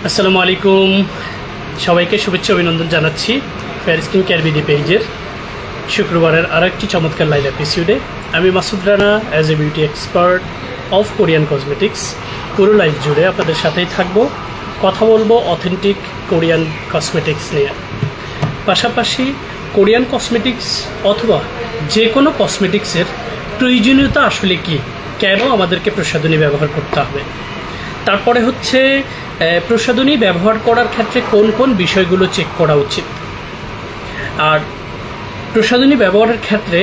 আসসালামু আলাইকুম, সবাইকে শুভেচ্ছা অভিনন্দন জানাচ্ছি ফেয়ার স্কিন কেয়ার বিডি পেজের শুক্রবারের আরও একটি চমৎকার লাইভ এপিসোডে। আমি Masud Rana as a beauty expert of Korean cosmetics পুরো লাইভ জুড়ে আপনাদের সাথেই থাকবো, কথা বলবো অথেন্টিক কোরিয়ান কসমেটিক্স নিয়ে। পাশাপাশি কোরিয়ান কসমেটিক্স অথবা যে কোনো কসমেটিক্সের প্রয়োজনীয়তা আসলে কি, কেন আমাদেরকে প্রসাধনী ব্যবহার করতে হবে, তারপরে হচ্ছে প্রসাধনী ব্যবহার করার ক্ষেত্রে কোন কোন বিষয়গুলো চেক করা উচিত। আর প্রসাধনী ব্যবহারের ক্ষেত্রে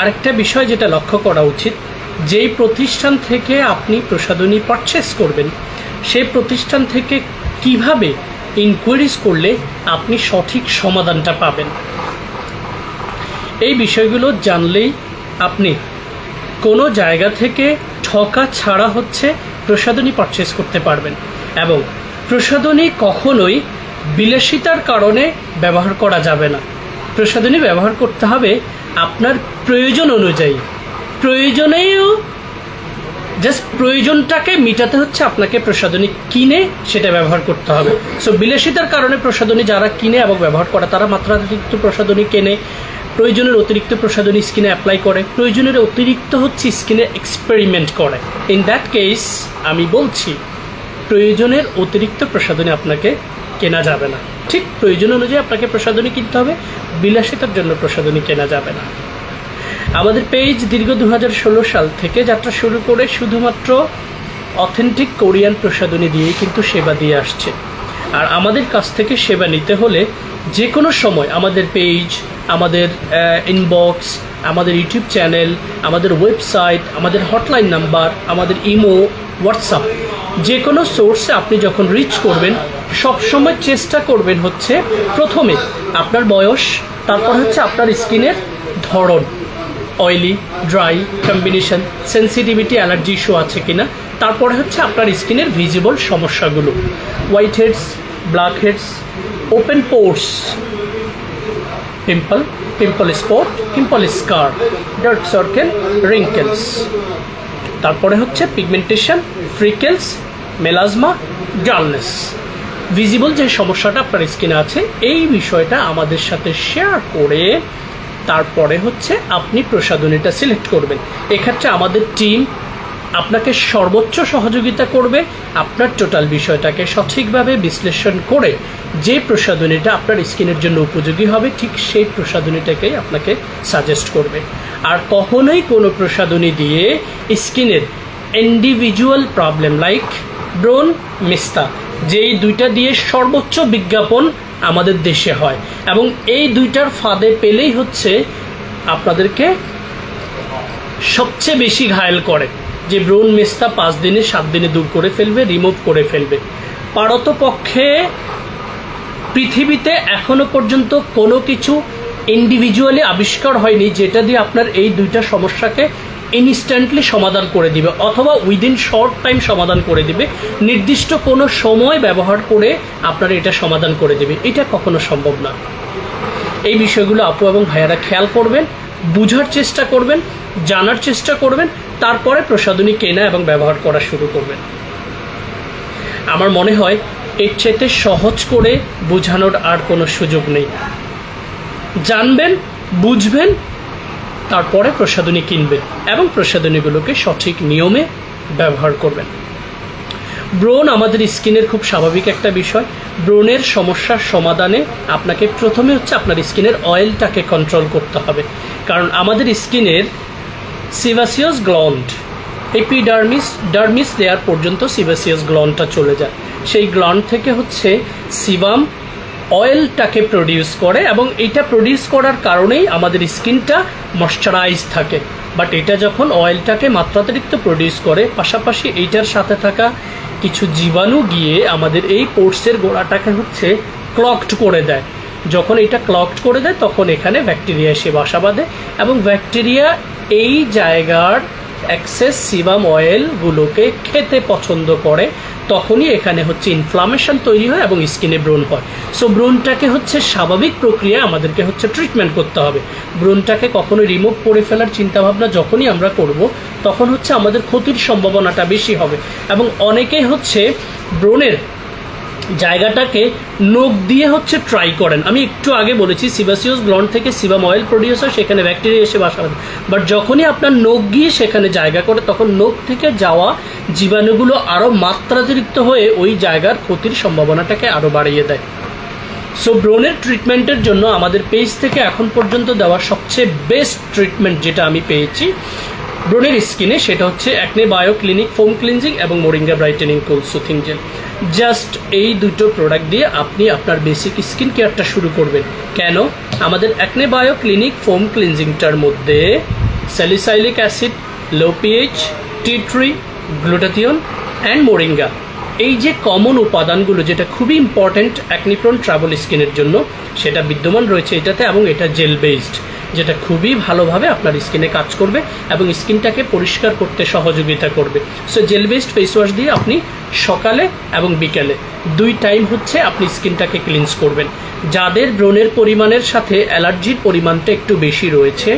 আরেকটা বিষয় যেটা লক্ষ্য করা উচিত, যেই প্রতিষ্ঠান থেকে আপনি প্রসাধনী পারচেস করবেন সেই প্রতিষ্ঠান থেকে কিভাবে ইনকোয়ারিজ করলে আপনি সঠিক সমাধানটা পাবেন। এই বিষয়গুলো জানলেই আপনি কোনো জায়গা থেকে ঠকা ছাড়া হচ্ছে প্রসাধনী পারচেস করতে পারবেন। এবং প্রসাধনী কখনোই বিলাসিতার কারণে ব্যবহার করা যাবে না। প্রসাধনী ব্যবহার করতে হবে আপনার প্রয়োজন অনুযায়ী। প্রয়োজনেও জাস্ট প্রয়োজনটাকে মেটাতে হচ্ছে আপনাকে প্রসাধনী কিনে সেটা ব্যবহার করতে হবে। সো বিলাসিতার কারণে প্রসাধনী যারা কিনে এবং ব্যবহার করে তারা মাত্রাতিরিক্ত প্রসাধনী কেনে, প্রয়োজনের অতিরিক্ত প্রসাধনী স্কিনে অ্যাপ্লাই করে, প্রয়োজনের অতিরিক্ত হচ্ছে স্কিনে এক্সপেরিমেন্ট করে। ইন দ্যাট কেস আমি বলছি প্রয়োজনের অতিরিক্ত প্রসাধনী আপনাকে কেনা যাবে না। ঠিক প্রয়োজন অনুযায়ী আপনাকে প্রসাধনী কিনতে হবে, বিলাসিতার জন্য প্রসাধনী কেনা যাবে না। আমাদের পেজ দীর্ঘ 2016 সাল থেকে যাত্রা শুরু করে শুধুমাত্র অথেন্টিক কোরিয়ান প্রসাধনী দিয়েই কিন্তু সেবা দিয়ে আসছে। আর আমাদের কাছ থেকে সেবা নিতে হলে যে কোনো সময় আমাদের পেজ, আমাদের ইনবক্স, আমাদের ইউটিউব চ্যানেল, আমাদের ওয়েবসাইট, আমাদের হটলাইন নাম্বার, আমাদের ইমো, হোয়াটসঅ্যাপ, যে কোনো সোর্সে আপনি যখন রিচ করবেন সবসময় চেষ্টা করবেন হচ্ছে প্রথমে আপনার বয়স, তারপর হচ্ছে আপনার স্কিনের ধরন, oily, dry, combination, sensitivity, allergy issue আছে কিনা, তারপরে হচ্ছে আপনার স্কিনের ভিজিবল সমস্যাগুলো, white heads, black heads, open pores, pimple spot, pimple scar, dark circle, wrinkles, তারপরে হচ্ছে pigmentation, freckles, melasma, dullness, visible যে সমস্যাটা আপনার স্কিনে আছে এই বিষয়টা আমাদের সাথে শেয়ার করে তারপরে হচ্ছে আপনি প্রসাধনীটা সিলেক্ট করবেন। এক্ষেত্রে আমাদের টিম আপনাকে সর্বোচ্চ সহযোগিতা করবে আপনার টোটাল বিষয়টাকে সঠিকভাবে বিশ্লেষণ করে যে প্রসাধনীটা আপনার স্কিনের জন্য উপযোগী হবে ঠিক সেই প্রসাধনীটাকেই আপনাকে সাজেস্ট করবে। আর কখনোই কোনো প্রসাধনী দিয়ে স্কিনের ইন্ডিভিজুয়াল প্রবলেম লাইক ব্রণ, মেস্তা, যেই দুইটা দিয়ে সর্বোচ্চ বিজ্ঞাপন আমাদের দেশে হয় এবং এই দুইটার ফাঁদে পেলেই হচ্ছে আপনাদেরকে সবচেয়ে বেশি ঘায়েল করে, যে ব্রণ মেস্তা 5 দিনে 7 দিনে দূর করে ফেলবে, রিমুভ করে ফেলবে। পারতপক্ষে পৃথিবীতে এখনো পর্যন্ত কোনো কিছু ইন্ডিভিজুয়ালি আবিষ্কার হয়নি যেটা দিয়ে আপনার এই দুইটা সমস্যাকে ইনস্ট্যান্টলি সমাধান করে দিবে অথবা উইদিন শর্ট টাইম সমাধান করে দিবে, নির্দিষ্ট কোনো সময় ব্যবহার করে আপনার এটা সমাধান করে দেবে। এটা কখনো সম্ভব না। এই বিষয়গুলো আপু এবং ভাইয়ারা খেয়াল করবেন, বুঝার চেষ্টা করবেন, জানার চেষ্টা করবেন, তারপরে প্রসাধনী কেনা এবং ব্যবহার করা শুরু করবেন। আমার মনে হয় এর চেয়ে সহজ করে বোঝানোর আর কোনো সুযোগ নেই। জানবেন, বুঝবেন, তারপরে প্রসাধনী কিনবেন এবং প্রসাধনীগুলোকে সঠিক নিয়মে ব্যবহার করবেন। ব্রণ আমাদের স্কিনের খুব স্বাভাবিক একটা বিষয়। ব্রণের সমস্যার সমাধানে আপনাকে প্রথমে হচ্ছে আপনার স্কিনের অয়েলটাকে কন্ট্রোল করতে হবে, কারণ আমাদের স্কিনের সিবাসিয়াস গ্ল্যান্ড, এপিডার্মিস, ডার্মিস লেয়ার পর্যন্ত সিবাসিয়াস গ্ল্যান্ডটা চলে যায়। সেই গ্ল্যান্ড থেকে হচ্ছে সিবাম অয়েলটাকে প্রডিউস করে এবং এটা প্রডিউস করার কারণেই আমাদের স্কিনটা ময়শ্চারাইজ থাকে। বাট এটা যখন অয়েলটাকে মাত্রাতিরিক্ত প্রডিউস করে, পাশাপাশি এইটার সাথে থাকা কিছু জীবাণু গিয়ে আমাদের এই পোর্সের গোড়াটাকে হচ্ছে ক্লগড করে দেয়। যখন এটা ক্লগড করে দেয় তখন এখানে ব্যাকটেরিয়া এসে বাসা বাঁধে এবং ব্যাকটেরিয়া এই জায়গার এক্সেস সিবাম অয়েলগুলোকে খেতে পছন্দ করে, তখনই এখানে হচ্ছে ইনফ্লামেশন তৈরি হয় এবং স্কিনে ব্রণ হয়। সো ব্রণটাকে হচ্ছে স্বাভাবিক প্রক্রিয়ায় আমাদেরকে হচ্ছে ট্রিটমেন্ট করতে হবে। ব্রণটাকে কখনো রিমুভ করে ফেলার চিন্তাভাবনা যখনই আমরা করব তখন হচ্ছে আমাদের ক্ষতির সম্ভাবনাটা বেশি হবে এবং অনেকেই হচ্ছে ব্রণের জায়গাটাকে নখ দিয়ে হচ্ছে ট্রাই করেন। আমি একটু আগে বলেছি সিবাসিয়াস গ্ল্যান্ড থেকে সিবাম অয়েল প্রডিউস হয়, সেখানে ব্যাকটেরিয়া এসে বাসা বাঁধে, বাট যখনই আপনার নখ গিয়ে সেখানে জায়গা করে তখন নখ থেকে যাওয়া জীবাণুগুলো আরও মাত্রাতিরিক্ত হয়ে ওই জায়গার ক্ষতির সম্ভাবনাটাকে আরও বাড়িয়ে দেয়। সো ব্রণের ট্রিটমেন্টের জন্য আমাদের পেজ থেকে এখন পর্যন্ত দেওয়া সবচেয়ে বেস্ট ট্রিটমেন্ট যেটা আমি পেয়েছি ব্রণের স্কিনে, সেটা হচ্ছে acne bio clinic foam cleansing এবং মোরিঙ্গা ব্রাইটেনিং কুল সুথিং জেল। জাস্ট এই দুটো প্রোডাক্ট দিয়ে আপনি আপনার বেসিক স্কিন কেয়ারটা শুরু করবেন। কেন? আমাদের অ্যাকনে বায়ো ক্লিনিক ফোম ক্লিনজিংটার মধ্যে salicylic acid, low pH, tea tree, glutathione and moringa, এই যে কমন উপাদানগুলো যেটা খুবই ইম্পর্ট্যান্ট অ্যাকনিপ্রোন ট্রাবল স্কিনের জন্য, সেটা বিদ্যমান রয়েছে এটাতে, এবং এটা জেল বেসড, যেটা খুবই ভালোভাবে আপনার স্কিনে কাজ করবে এবং স্কিনটাকে পরিষ্কার করতে সহযোগিতা করবে। So jail based face wash দিয়ে আপনি সকালে এবং বিকেলে 2 টাইম হচ্ছে আপনি স্কিনটাকে ক্লিনস করবেন। যাদের ব্রণের পরিমাণের সাথে অ্যালার্জির পরিমাণটা একটু বেশি রয়েছে,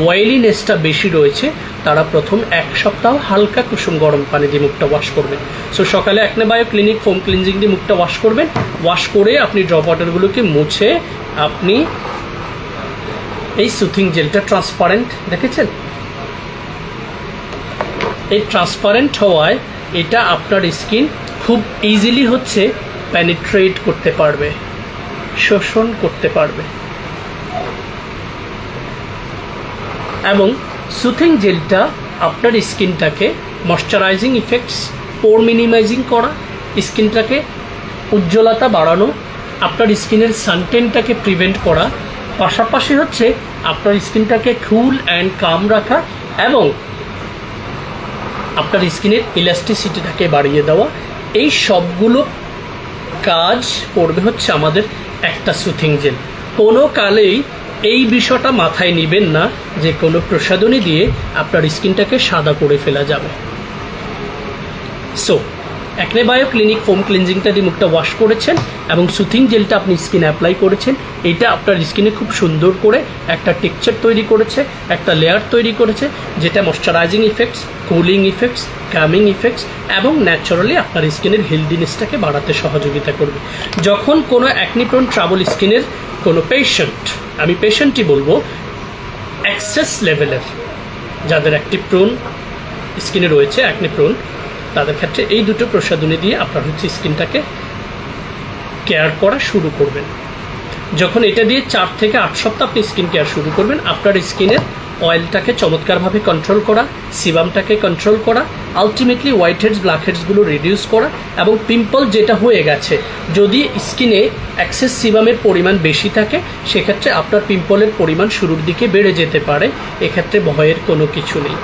অয়েলিনেসটা বেশি রয়েছে, তারা প্রথম 1 সপ্তাহ হালকা কুসুম গরম পানি দিয়ে মুখটা ওয়াশ করবেন। সো সকালে acne bio clinic foam cleansing দিয়ে মুখটা ওয়াশ করবেন। ওয়াশ করে আপনি ড্রপ ওয়াটারগুলোকে মুছে আপনি এই সুথিং জেলটা ট্রান্সপারেন্ট দেখেছেন, এই ট্রান্সপারেন্ট হওয়ায় এটা আপনার স্কিন খুব ইজিলি হচ্ছে পেনিট্রেট করতে পারবে, শোষণ করতে পারবে। এবং সুথিং জেলটা আপনার স্কিনটাকে ময়শ্চারাইজিং ইফেক্টস, পোর মিনিমাইজিং করা, স্কিনটাকে উজ্জ্বলতা বাড়ানো, আপনার স্কিনের সানটেনটাকে প্রিভেন্ট করা, পাশাপাশি হচ্ছে আপনার স্কিনটাকে কুল অ্যান্ড কাম রাখা এবং আপনার স্কিনের ইলাস্টিসিটিটাকে বাড়িয়ে দেওয়া, এই সবগুলো কাজ করবে হচ্ছে আমাদের একটা সুথিং জেল। কোনো কালেই এই বিষয়টা মাথায় নেবেন না যে কোনো প্রসাধনী দিয়ে আপনার স্কিনটাকে সাদা করে ফেলা যাবে। So acne bio clinic foam ক্লিনজিংটা দিয়ে মুখটা ওয়াশ করেছেন এবং সুথিং জেলটা আপনি স্কিনে অ্যাপ্লাই করেছেন, এটা আপনার স্কিনে খুব সুন্দর করে একটা টেক্সচার তৈরি করেছে, একটা লেয়ার তৈরি করেছে, যেটা moisturising effects, cooling effects, coming effects এবং ন্যাচারালি আপনার স্কিনের হেলদিনেসটাকে বাড়াতে সহযোগিতা করবে। যখন কোনো অ্যাকনিপ্রোন ট্রাবল স্কিনের কোনো পেশেন্ট, আমি পেশেন্টই বলবো, এক্সেস লেভেলের যাদের অ্যাকনিপ্রোন স্কিনে রয়েছে, অ্যাকনিপ্রোন, তাদের ক্ষেত্রে এই দুটো প্রসাধনী দিয়ে আপনার হচ্ছে স্কিনটাকে কেয়ার করা শুরু করবেন। যখন এটা দিয়ে 4 থেকে 8 সপ্তাহ আপনি স্কিন কেয়ার শুরু করবেন, আপনার স্কিনের অয়েলটাকে চমৎকারভাবে কন্ট্রোল করা, সিবামটাকে কন্ট্রোল করা, আলটিমেটলি হোয়াইট হেডস, ব্ল্যাক হেডসগুলো রিডিউস করা এবং পিম্পল যেটা হয়ে গেছে, যদি স্কিনে এক্সেস সিবামের পরিমাণ বেশি থাকে সেক্ষেত্রে আপনার পিম্পলের পরিমাণ শুরুর দিকে বেড়ে যেতে পারে, এক্ষেত্রে ভয়ের কোনো কিছু নেই।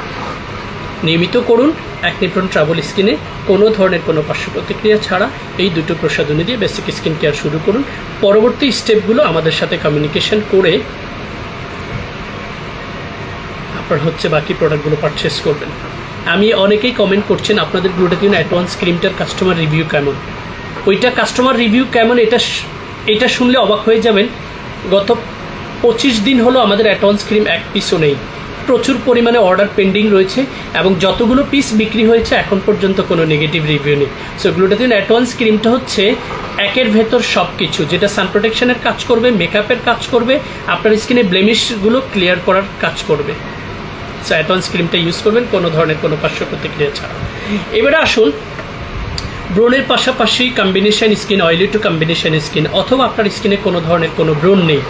নিয়মিত করুন অ্যাকনিপ্রোন ট্রাবল স্কিনে কোনো ধরনের কোনো পার্শ্ব প্রতিক্রিয়া ছাড়া এই দুটো প্রসাধনী দিয়ে বেসিক স্কিন কেয়ার শুরু করুন। পরবর্তী স্টেপগুলো আমাদের সাথে কমিউনিকেশন করে আপনার হচ্ছে বাকি প্রোডাক্টগুলো পারচেস করবেন। আমি অনেকেই কমেন্ট করছেন আপনাদের গ্লুটাথিয়ন অ্যাডভান্স ক্রিমটার কাস্টমার রিভিউ কেমন, ওইটা কাস্টমার রিভিউ কেমন এটা শুনলে অবাক হয়ে যাবেন। গত 25 দিন হলো আমাদের অ্যাডভান্স ক্রিম 1 পিসও নেই, প্রচুর পরিমাণে অর্ডার পেন্ডিং রয়েছে এবং যতগুলো পিস বিক্রি হয়েছে এখন পর্যন্ত কোনো নেগেটিভ রিভিউ নেই। সো গ্লুটাথিয়ন অ্যাডভান্স ক্রিমটা হচ্ছে একের ভেতর সব কিছু, যেটা সান প্রোটেকশনের কাজ করবে, মেকআপের কাজ করবে, আপনার স্কিনে ব্লেমিশগুলো ক্লিয়ার করার কাজ করবে। সো অ্যাডভান্স ক্রিমটা ইউজ করবেন কোনো ধরনের কোনো পার্শ্ব প্রতিক্রিয়া ছাড়া। এবারে আসুন ব্রণের পাশাপাশি combination skin, oily two combination skin, অথবা আপনার স্কিনে কোনো ধরনের কোনো ব্রণ নেই,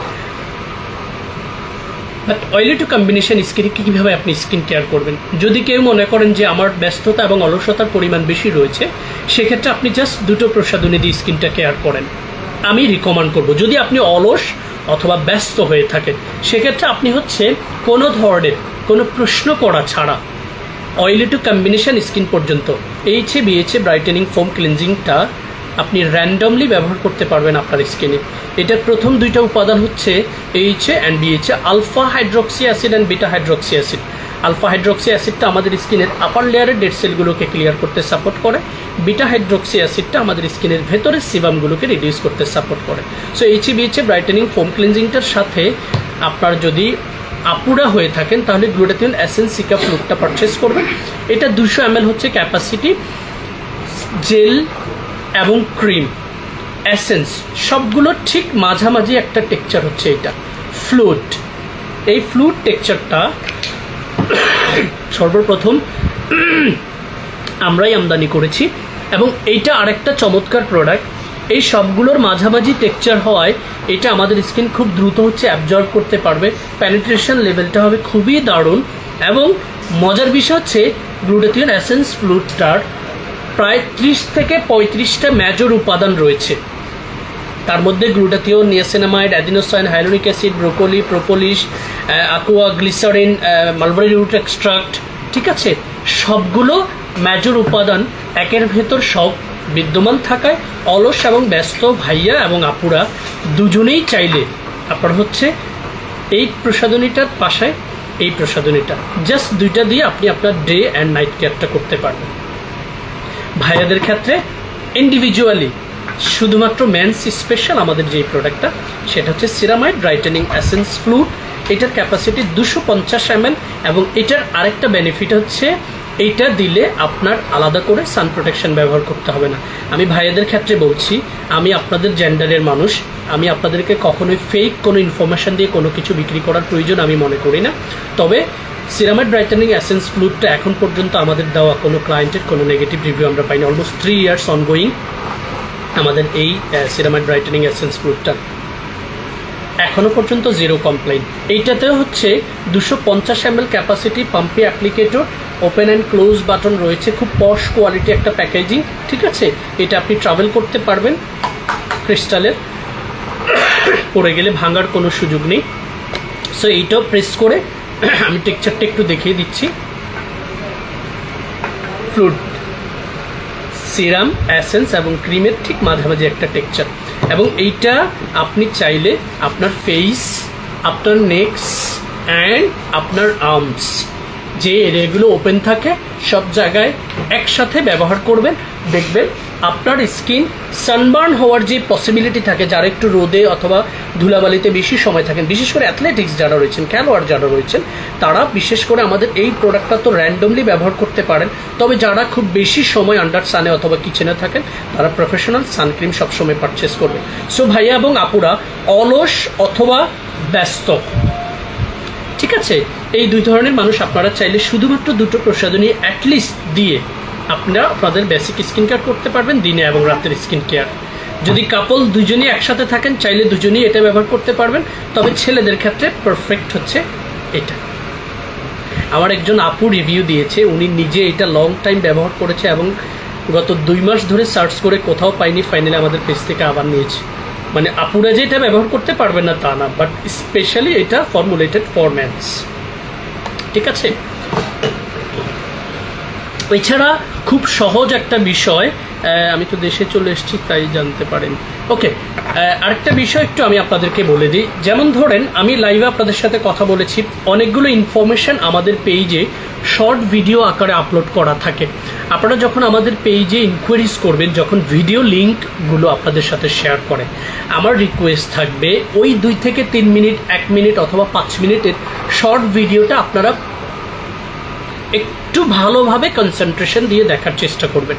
বাট অয়েলি টু কম্বিনেশন স্কিনে কীভাবে আপনি স্কিন কেয়ার করবেন। যদি কেউ মনে করেন যে আমার ব্যস্ততা এবং অলসতার পরিমাণ বেশি রয়েছে, সেক্ষেত্রে আপনি জাস্ট দুটো প্রসাধনী দিয়ে স্কিনটা কেয়ার করেন, আমি রিকমেন্ড করব। যদি আপনি অলস অথবা ব্যস্ত হয়ে থাকেন সেক্ষেত্রে আপনি হচ্ছে কোনো ধরনের কোনো প্রশ্ন করা ছাড়া অয়েলি টু কম্বিনেশন স্কিন পর্যন্ত এইচএ বিএচএ ব্রাইটেনিং ফোম ক্লিনজিংটা আপনি র্যান্ডমলি ব্যবহার করতে পারবেন আপনার স্কিনে। এটার প্রথম 2টা উপাদান হচ্ছে AHA and BHA, alpha hydroxy acid and beta hydroxy acid. Alpha hydroxy অ্যাসিডটা আমাদের স্কিনের আপার লেয়ারের ডেড সেলগুলোকে ক্লিয়ার করতে সাপোর্ট করে, বিটা হাইড্রক্সি অ্যাসিডটা আমাদের স্কিনের ভেতরের সিবামগুলোকে রিডিউস করতে সাপোর্ট করে। So AHA BHA brightening foam ক্লিনজিংটার সাথে আপনার যদি আপুরা হয়ে থাকেন তাহলে গ্লুটাথিয়ন এসেন্স সিকা ফ্লুকটা পারচেস করবেন। এটা 200 ml হচ্ছে ক্যাপাসিটি, জেল এবং ক্রিম এসেন্স সবগুলো ঠিক মাঝামাঝি একটা টেক্সচার হচ্ছে এটা ফ্লুইড। এই ফ্লুইড টেক্সচারটা সর্বপ্রথম আমরাই আমদানি করেছি এবং এইটা আরেকটা চমৎকার প্রোডাক্ট। এই সবগুলোর মাঝামাঝি টেক্সচার হওয়ায় এটা আমাদের স্কিন খুব দ্রুত হচ্ছে অ্যাবজর্ব করতে পারবে, পেনিট্রেশন লেভেলটা হবে খুবই দারুণ। এবং মজার বিষয় হচ্ছে গ্লুটাথিয়ন এসেন্স ফ্লুইডটার প্রায় 30 থেকে 35টা মেজর উপাদান রয়েছে। তার মধ্যে glutathione, niacinamide, adenosine, hyaluronic acid, broccoli, propolis, aqua, glycerin, mulberry root extract, ঠিক আছে? সবগুলো মেজর উপাদান একের ভেতর সব বিদ্যমান থাকায় অলস এবং ব্যস্ত ভাইয়া এবং আপুরা দুজনেই চাইলে আপনার হচ্ছে এই প্রসাধনীটার পাশায় এই প্রসাধনীটা জাস্ট দুইটা দিয়ে আপনি আপনার ডে অ্যান্ড নাইট কেয়ারটা করতে পারবেন। ভাইয়াদের ক্ষেত্রে ইন্ডিভিজুয়ালি শুধুমাত্র মেন্স স্পেশাল আমাদের যেই প্রোডাক্টটা সেটা হচ্ছে সিরামাইড ব্রাইটেনিং এসেন্স ফ্লুইড। এটার ক্যাপাসিটি 250 ml এবং এটার আরেকটা বেনিফিট হচ্ছে এইটা দিলে আপনার আলাদা করে সান প্রোটেকশন ব্যবহার করতে হবে না। আমি ভাইয়াদের ক্ষেত্রে বলছি, আমি আপনাদের জেন্ডারের মানুষ, আমি আপনাদেরকে কখনোই ফেক কোনো ইনফরমেশন দিয়ে কোনো কিছু বিক্রি করার প্রয়োজন আমি মনে করি না। তবে সিরামাইড ব্রাইটেনিং এসেন্স ফ্লুইডটা এখন পর্যন্ত আমাদের দেওয়া কোনো ক্লায়েন্টের কোনো নেগেটিভ রিভিউ আমরা পাইনি। অলমোস্ট 3 years অনগোয়িং আমাদের এই সিরামাইড ব্রাইটেনিং এসেন্স ফ্লুইডটা, এখনো পর্যন্ত 0 কমপ্লেইন। এইটাতে হচ্ছে 250 ml capacity, pumpy applicator, open and close button রয়েছে, খুব পশ কোয়ালিটি একটা প্যাকেজিং, ঠিক আছে? এটা আপনি ট্রাভেল করতে পারবেন, ক্রিস্টালের, পড়ে গেলে ভাঙার কোনো সুযোগ নেই। সো এইটাও প্রেস করে আমি টেক্সচারটা একটু দেখিয়ে দিচ্ছি। ফ্লুইড, সিরাম, এসেন্স এবং ক্রিমের ঠিক মাঝামাঝি একটা টেক্সচার। এবং এইটা আপনি চাইলে আপনার ফেস, আপনার নেকস অ্যান্ড আপনার আর্মস, যে এরিয়াগুলো ওপেন থাকে সব জায়গায় একসাথে ব্যবহার করবেন। দেখবেন আপনার স্কিন সানবার্ন হওয়ার যে পসিবিলিটি থাকে, যারা একটু রোদে অথবা ধুলাবালিতে বেশি সময় থাকেন, বিশেষ করে অ্যাথলেটিক্স যারা রয়েছেন, খেলোয়াড় যারা রয়েছেন, তারা বিশেষ করে আমাদের এই প্রোডাক্টটা তো র্যান্ডমলি ব্যবহার করতে পারেন। তবে যারা খুব বেশি সময় আন্ডার সানে অথবা কিচেনে থাকেন, তারা প্রফেশনাল সানক্রিম সবসময় পারচেস করবেন। সো ভাইয়া এবং আপুরা অলস অথবা ব্যস্ত, ঠিক আছে, এই দুই ধরনের মানুষ আপনারা চাইলে শুধুমাত্র দুটো প্রসাধনী অ্যাটলিস্ট দিয়ে আপনারা আপনাদের বেসিক স্কিন কেয়ার করতে পারবেন, দিনে এবং রাতের স্কিন কেয়ার। যদি কাপল দুজনই একসাথে থাকেন, চাইলে দুজনেই এটা ব্যবহার করতে পারবেন। তবে ছেলেদের ক্ষেত্রে পারফেক্ট হচ্ছে এটা। আমার একজন আপু রিভিউ দিয়েছে, উনি নিজে এটা লং টাইম ব্যবহার করেছে এবং গত 2 মাস ধরে সার্চ করে কোথাও পাইনি, ফাইনালি আমাদের পেজ থেকে আবার নিয়েছে। মানে আপুরা যে এটা ব্যবহার করতে পারবেন না তা না, বাট স্পেশালি এটা ফর্মুলেটেড ফর মেন্স, ঠিক আছে? এছাড়া খুব সহজ একটা বিষয়, আমি তো দেশে চলে এসেছি তাই জানতে পারেন। ওকে, আরেকটা বিষয় একটু আমি আপনাদেরকে বলে দিই। যেমন ধরেন আমি লাইভে আপনাদের সাথে কথা বলেছি, অনেকগুলো ইনফরমেশন আমাদের পেজে শর্ট ভিডিও আকারে আপলোড করা থাকে। আপনারা যখন আমাদের পেজে ইনকোয়ারিজ করবেন, যখন ভিডিও লিঙ্কগুলো আপনাদের সাথে শেয়ার করেন, আমার রিকোয়েস্ট থাকবে ওই 2 থেকে 3 মিনিট, 1 মিনিট অথবা 5 মিনিটের শর্ট ভিডিওটা আপনারা একটু ভালোভাবে কনসেন্ট্রেশন দিয়ে দেখার চেষ্টা করবেন।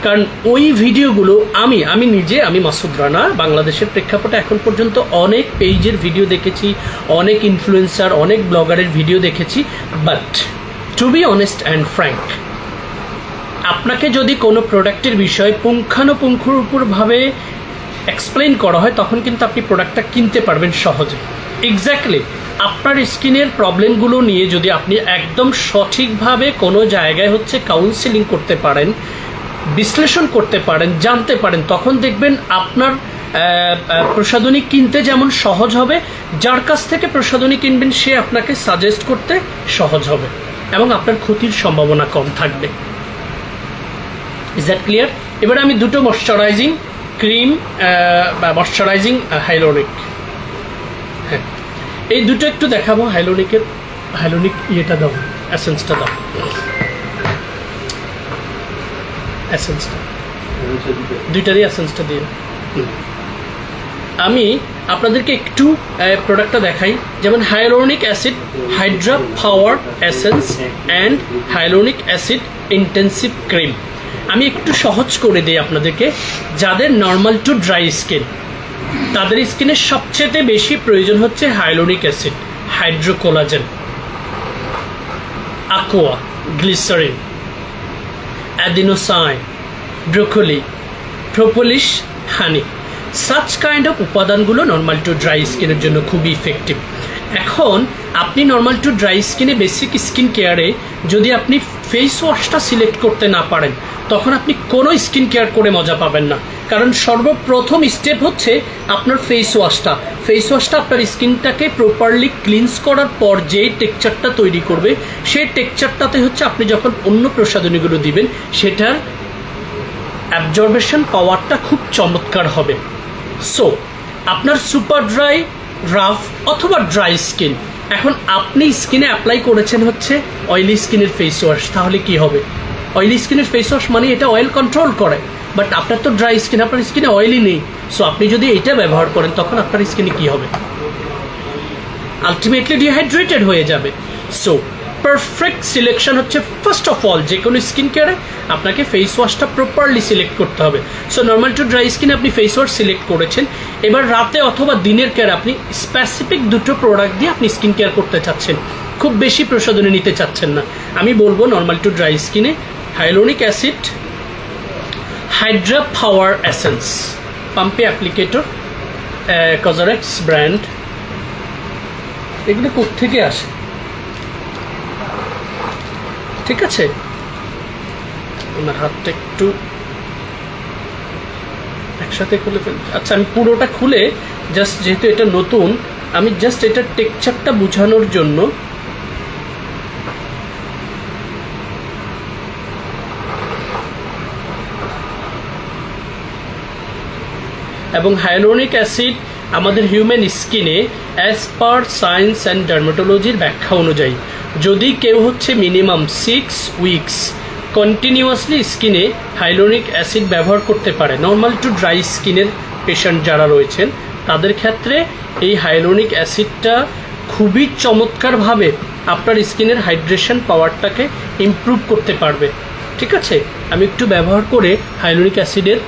কারণ ওই ভিডিওগুলো আমি নিজে, আমি মাসুদ রানা, বাংলাদেশের প্রেক্ষাপটে এখন পর্যন্ত অনেক পেজের ভিডিও দেখেছি, অনেক ইনফ্লুয়েন্সার, অনেক ব্লগারের ভিডিও দেখেছি, but to be honest and frank, আপনাকে যদি কোনো প্রোডাক্টের বিষয়ে পুঙ্খানুপুঙ্খভাবে এক্সপ্লেন করা হয়, তখন কিন্তু আপনি প্রোডাক্টটা কিনতে পারবেন সহজে। এক্স্যাক্টলি আপনার স্কিনের প্রবলেমগুলো নিয়ে যদি আপনি একদম সঠিকভাবে কোনো জায়গায় হচ্ছে কাউন্সেলিং করতে পারেন, বিশ্লেষণ করতে পারেন, জানতে পারেন, তখন দেখবেন আপনার প্রসাধনী কিনতে যেমন সহজ হবে, যার কাছ থেকে প্রসাধনী কিনবেন সে আপনাকে সাজেস্ট করতে সহজ হবে এবং আপনার ক্ষতির সম্ভাবনা কম থাকবে। Is that clear? এবারে আমি দুটো ময়শ্চারাইজিং ক্রিম বা ময়শ্চারাইজিং হাইলোনিক, হ্যাঁ, এই দুটো একটু দেখাবো। হাইলোনিক ইয়েটা দাও, এসেন্সটা দাও, এসেন্সটা দুইটারই এসেন্সটা দিয়ে। আমি আপনাদেরকে একটু প্রোডাক্টটা দেখাই। যেমন hyaluronic acid Hydra power essence and hyaluronic acid intensive cream. আমি একটু সহজ করে দিই আপনাদেরকে। যাদের নর্মাল টু ড্রাই স্কিন, তাদের স্কিনের সবচেয়ে বেশি প্রয়োজন হচ্ছে hyaluronic acid, hydrocollagen, aqua, glycerin, adenosine, broccoli, propolis, honey, such kind of উপাদানগুলো নর্মাল টু ড্রাই স্কিনের জন্য খুবই ইফেক্টিভ। এখন আপনি নর্মাল টু ড্রাই স্কিনে বেসিক স্কিন কেয়ারে যদি আপনি ফেস ওয়াশটা সিলেক্ট করতে না পারেন, তখন আপনি কোনো স্কিন কেয়ার করে মজা পাবেন না। কারণ সর্বপ্রথম স্টেপ হচ্ছে আপনার ফেস ওয়াশটা। ফেস ওয়াশটা আপনার স্কিনটাকে প্রপারলি ক্লিনস করার পর যে টেক্সচারটা তৈরি করবে, সেই টেক্সচারটাতে হচ্ছে আপনি যখন অন্য প্রসাধনীগুলো দিবেন, সেটার অ্যাবজর্বেশন পাওয়ারটা খুব চমৎকার হবে। সো আপনার সুপার ড্রাই, রাফ অথবা ড্রাই স্কিন, এখন আপনি স্কিনে অ্যাপ্লাই করেছেন হচ্ছে অয়েলি স্কিনের ফেস ওয়াশ, তাহলে কি হবে? অয়েলি স্কিনের ফেস ওয়াশ মানে এটা অয়েল কন্ট্রোল করে, বাট আপনার তো ড্রাই স্কিন, আপনার স্কিনে অয়েলই নেই। সো আপনি যদি এটা ব্যবহার করেন, তখন আপনার স্কিনে কি হবে? আলটিমেটলি ডিহাইড্রেটেড হয়ে যাবে। সো পারফেক্ট সিলেকশন হচ্ছে ফার্স্ট অফ অল, যে কোনো স্কিন কেয়ারে আপনাকে ফেস ওয়াশটা প্রপারলি সিলেক্ট করতে হবে। সো নর্মাল টু ড্রাই স্কিনে আপনি ফেস ওয়াশ সিলেক্ট করেছেন, এবার রাতে অথবা দিনের কেয়ার আপনি স্পেসিফিক দুটো প্রোডাক্ট দিয়ে আপনি স্কিন কেয়ার করতে চাচ্ছেন, খুব বেশি প্রসাধনী নিতে চাচ্ছেন না। আমি বলবো নর্মাল টু ড্রাই স্কিনে হাইলোনিক অ্যাসিড, হাইড্রা পাওয়ার এসেন্স, পাম্পে অ্যাপ্লিকেটর, কজারেক্স ব্র্যান্ড। এগুলো কোত্থেকে আসে? ঠিক আছে, আমার হাতটা একটু একসাথে খুলে ফেল। আচ্ছা, আমি পুরোটা খুলে জাস্ট, যেহেতু এটা নতুন, আমি জাস্ট এটার টেক্সচারটা বোঝানোর জন্য এবং হাইলোনিক অ্যাসিড আমাদের হিউম্যান স্কিনে অ্যাজ পার সায়েন্স অ্যান্ড ডার্মাটোলজির ব্যাখ্যা অনুযায়ী, যদি কেউ হচ্ছে মিনিমাম 6 উইকস কন্টিনিউয়াসলি স্কিনে হাইলোনিক অ্যাসিড ব্যবহার করতে পারে, নর্মাল টু ড্রাই স্কিনের পেশেন্ট যারা রয়েছেন, তাদের ক্ষেত্রে এই হাইলোনিক অ্যাসিডটা খুবই চমৎকারভাবে আপনার স্কিনের হাইড্রেশন পাওয়ারটাকে ইমপ্রুভ করতে পারবে। ঠিক আছে, আমি একটু ব্যবহার করে হাইলোনিক অ্যাসিডের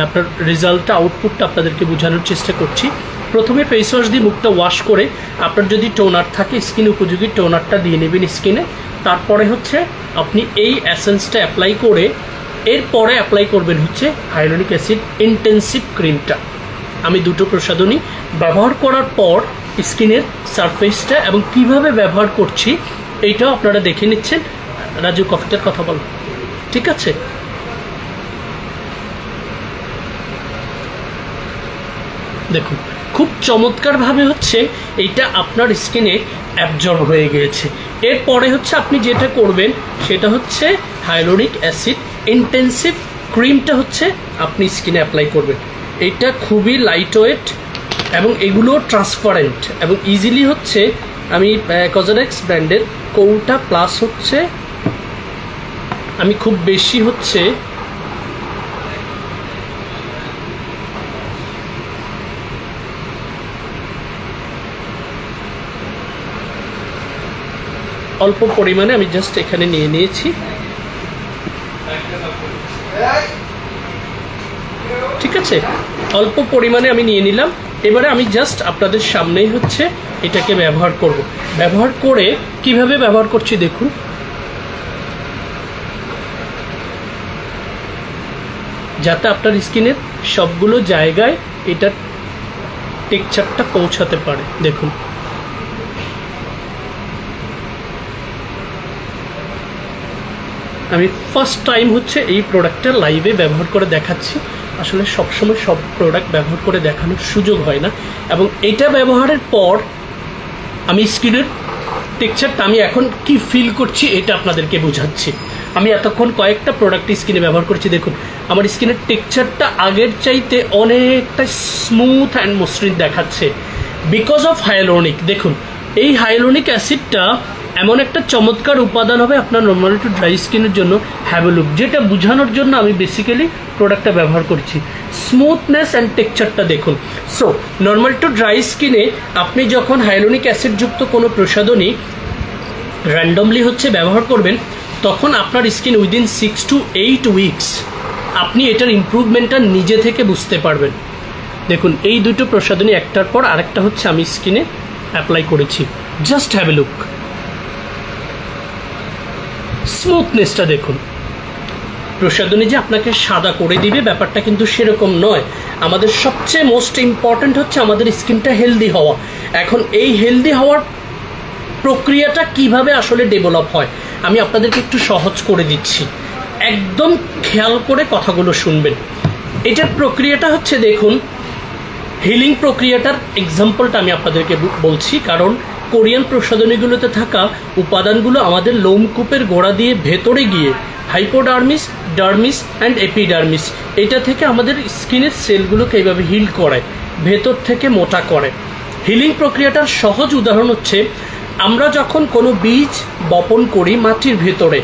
আপনার রেজাল্টটা, আউটপুটটা আপনাদেরকে বোঝানোর চেষ্টা করছি। প্রথমে ফেস ওয়াশ দিয়ে মুখটা ওয়াশ করে, আপনার যদি টোনার থাকে স্কিন উপযোগী টোনারটা দিয়ে নেবেন স্কিনে। তারপরে হচ্ছে আপনি এই অ্যাসেন্সটা অ্যাপ্লাই করে, এরপরে অ্যাপ্লাই করবেন হচ্ছে হাইলোনিক অ্যাসিড ইন্টেন্সিভ ক্রিমটা। আমি দুটো প্রসাধনী ব্যবহার করার পর স্কিনের সারফেসটা এবং কিভাবে ব্যবহার করছি এইটাও আপনারা দেখে নিচ্ছেন। রাজু, কফিটার কথা বল। ঠিক আছে, দেখুন খুব চমৎকারভাবে হচ্ছে এইটা আপনার স্কিনে অ্যাবজর্ব হয়ে গিয়েছে। এরপরে হচ্ছে আপনি যেটা করবেন সেটা হচ্ছে হাইলোনিক অ্যাসিড ইন্টেন্সিভ ক্রিমটা হচ্ছে আপনি স্কিনে অ্যাপ্লাই করবেন। এটা খুবই লাইট ওয়েট এবং এগুলো ট্রান্সপারেন্ট এবং ইজিলি হচ্ছে, আমি কজারেক্স ব্র্যান্ডের কৌটা প্লাস হচ্ছে আমি খুব বেশি হচ্ছে অল্প পরিমাণে আমি জাস্ট এখানে নিয়ে নিয়েছি। ঠিক আছে, অল্প পরিমাণে আমি নিয়ে নিলাম। এবারে আমি জাস্ট আপনাদের সামনেই হচ্ছে এটাকে ব্যবহার করব। ব্যবহার করে কিভাবে ব্যবহার করছি দেখুন। যাতে আপনার স্কিনের সবগুলো জায়গায় এটার টেক্সচারটা পৌঁছাতে পারে। দেখুন, আমি ফার্স্ট টাইম হচ্ছে এই প্রোডাক্টটা লাইভে ব্যবহার করে দেখাচ্ছি। আসলে সবসময় সব প্রোডাক্ট ব্যবহার করে দেখানোর সুযোগ হয় না, এবং এটা ব্যবহারের পর আমি স্কিনের টেক্সচারটা আমি এখন কি ফিল করছি এটা আপনাদেরকে বোঝাচ্ছি। আমি এতক্ষণ কয়েকটা প্রোডাক্ট স্কিনে ব্যবহার করছি। দেখুন আমার স্কিনের টেক্সচারটা আগের চাইতে অনেকটা স্মুথ অ্যান্ড মসৃণ দেখাচ্ছে বিকজ অফ হাইলোনিক। দেখুন এই হাইলোনিক অ্যাসিডটা এমন একটা চমৎকার উপাদান হবে আপনার নর্মাল টু ড্রাই স্কিনের জন্য হ্যাভ এ লুক, যেটা বোঝানোর জন্য আমি বেসিক্যালি প্রোডাক্টটা ব্যবহার করছি। স্মুথনেস অ্যান্ড টেক্সচারটা দেখুন। সো নর্মাল টু ড্রাই স্কিনে আপনি যখন হাইলোনিক অ্যাসিডযুক্ত কোনো প্রসাধনী র্যান্ডমলি হচ্ছে ব্যবহার করবেন, তখন আপনার স্কিন উইদিন 6 to 8 উইকস আপনি এটার ইমপ্রুভমেন্টটা নিজে থেকে বুঝতে পারবেন। দেখুন এই দুটো প্রসাধনী একটার পর আরেকটা হচ্ছে আমি স্কিনে অ্যাপ্লাই করেছি, জাস্ট হ্যাভ এ লুক। স্মুথনেসটা দেখুন। প্রসাধনী যে আপনাকে সাদা করে দিবে ব্যাপারটা কিন্তু সেরকম নয়। আমাদের সবচেয়ে মোস্ট ইম্পর্ট্যান্ট হচ্ছে আমাদের স্কিনটা হেলদি হওয়া। এখন এই হেলদি হওয়ার প্রক্রিয়াটা কিভাবে আসলে ডেভেলপ হয় আমি আপনাদেরকে একটু সহজ করে দিচ্ছি, একদম খেয়াল করে কথাগুলো শুনবেন। এটার প্রক্রিয়াটা হচ্ছে, দেখুন হিলিং প্রক্রিয়াটার এক্সাম্পলটা আমি আপনাদেরকে বলছি, কারণ কোরিয়ান প্রসাধনীগুলোতে থাকা উপাদানগুলো আমাদের লোমকূপের গোড়া দিয়ে ভেতরে গিয়ে হাইপোডার্মিস, ডার্মিস অ্যান্ড এপিডার্মিস এটা থেকে আমাদের স্কিনের সেলগুলোকে এইভাবে হিল করে, ভেতর থেকে মোটা করে। হিলিং প্রক্রিয়াটার সহজ উদাহরণ হচ্ছে, আমরা যখন কোনো বীজ বপন করি মাটির ভেতরে,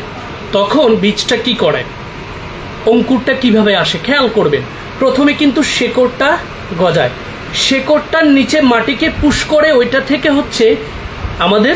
তখন বীজটা কি করে, অঙ্কুরটা কিভাবে আসে খেয়াল করবেন। প্রথমে কিন্তু শেকড়টা গজায়, শেকড়টার নিচে মাটিকে পুশ করে ওইটা থেকে হচ্ছে আমাদের